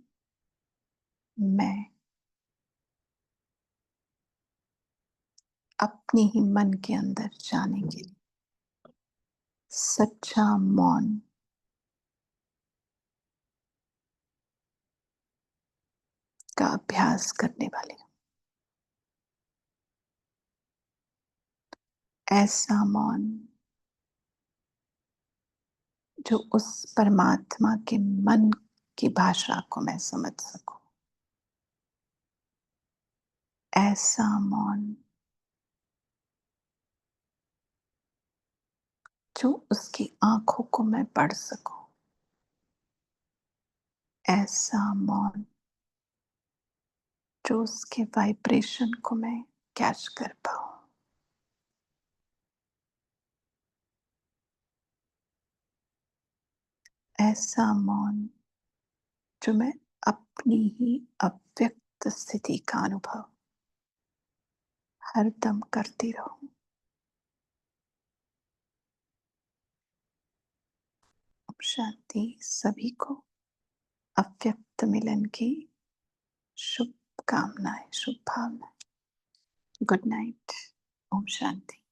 मैं अपने ही मन के अंदर जाने के लिए सच्चा मौन का अभ्यास करने वाली हूँ। ऐसा मौन जो उस परमात्मा के मन की भाषा को मैं समझ सकूं। ऐसा मौन जो उसकी आंखों को मैं पढ़ सकूं। ऐसा मौन जो उसके वाइब्रेशन को मैं कैच कर पाऊं। ऐसा मौन जो मैं अपनी ही अव्यक्त स्थिति का अनुभव हरदम करती रहूं। शांति सभी को अव्यक्त मिलन की शुभकामनाएं, शुभ भावनाएं। Good night. ओम शांति।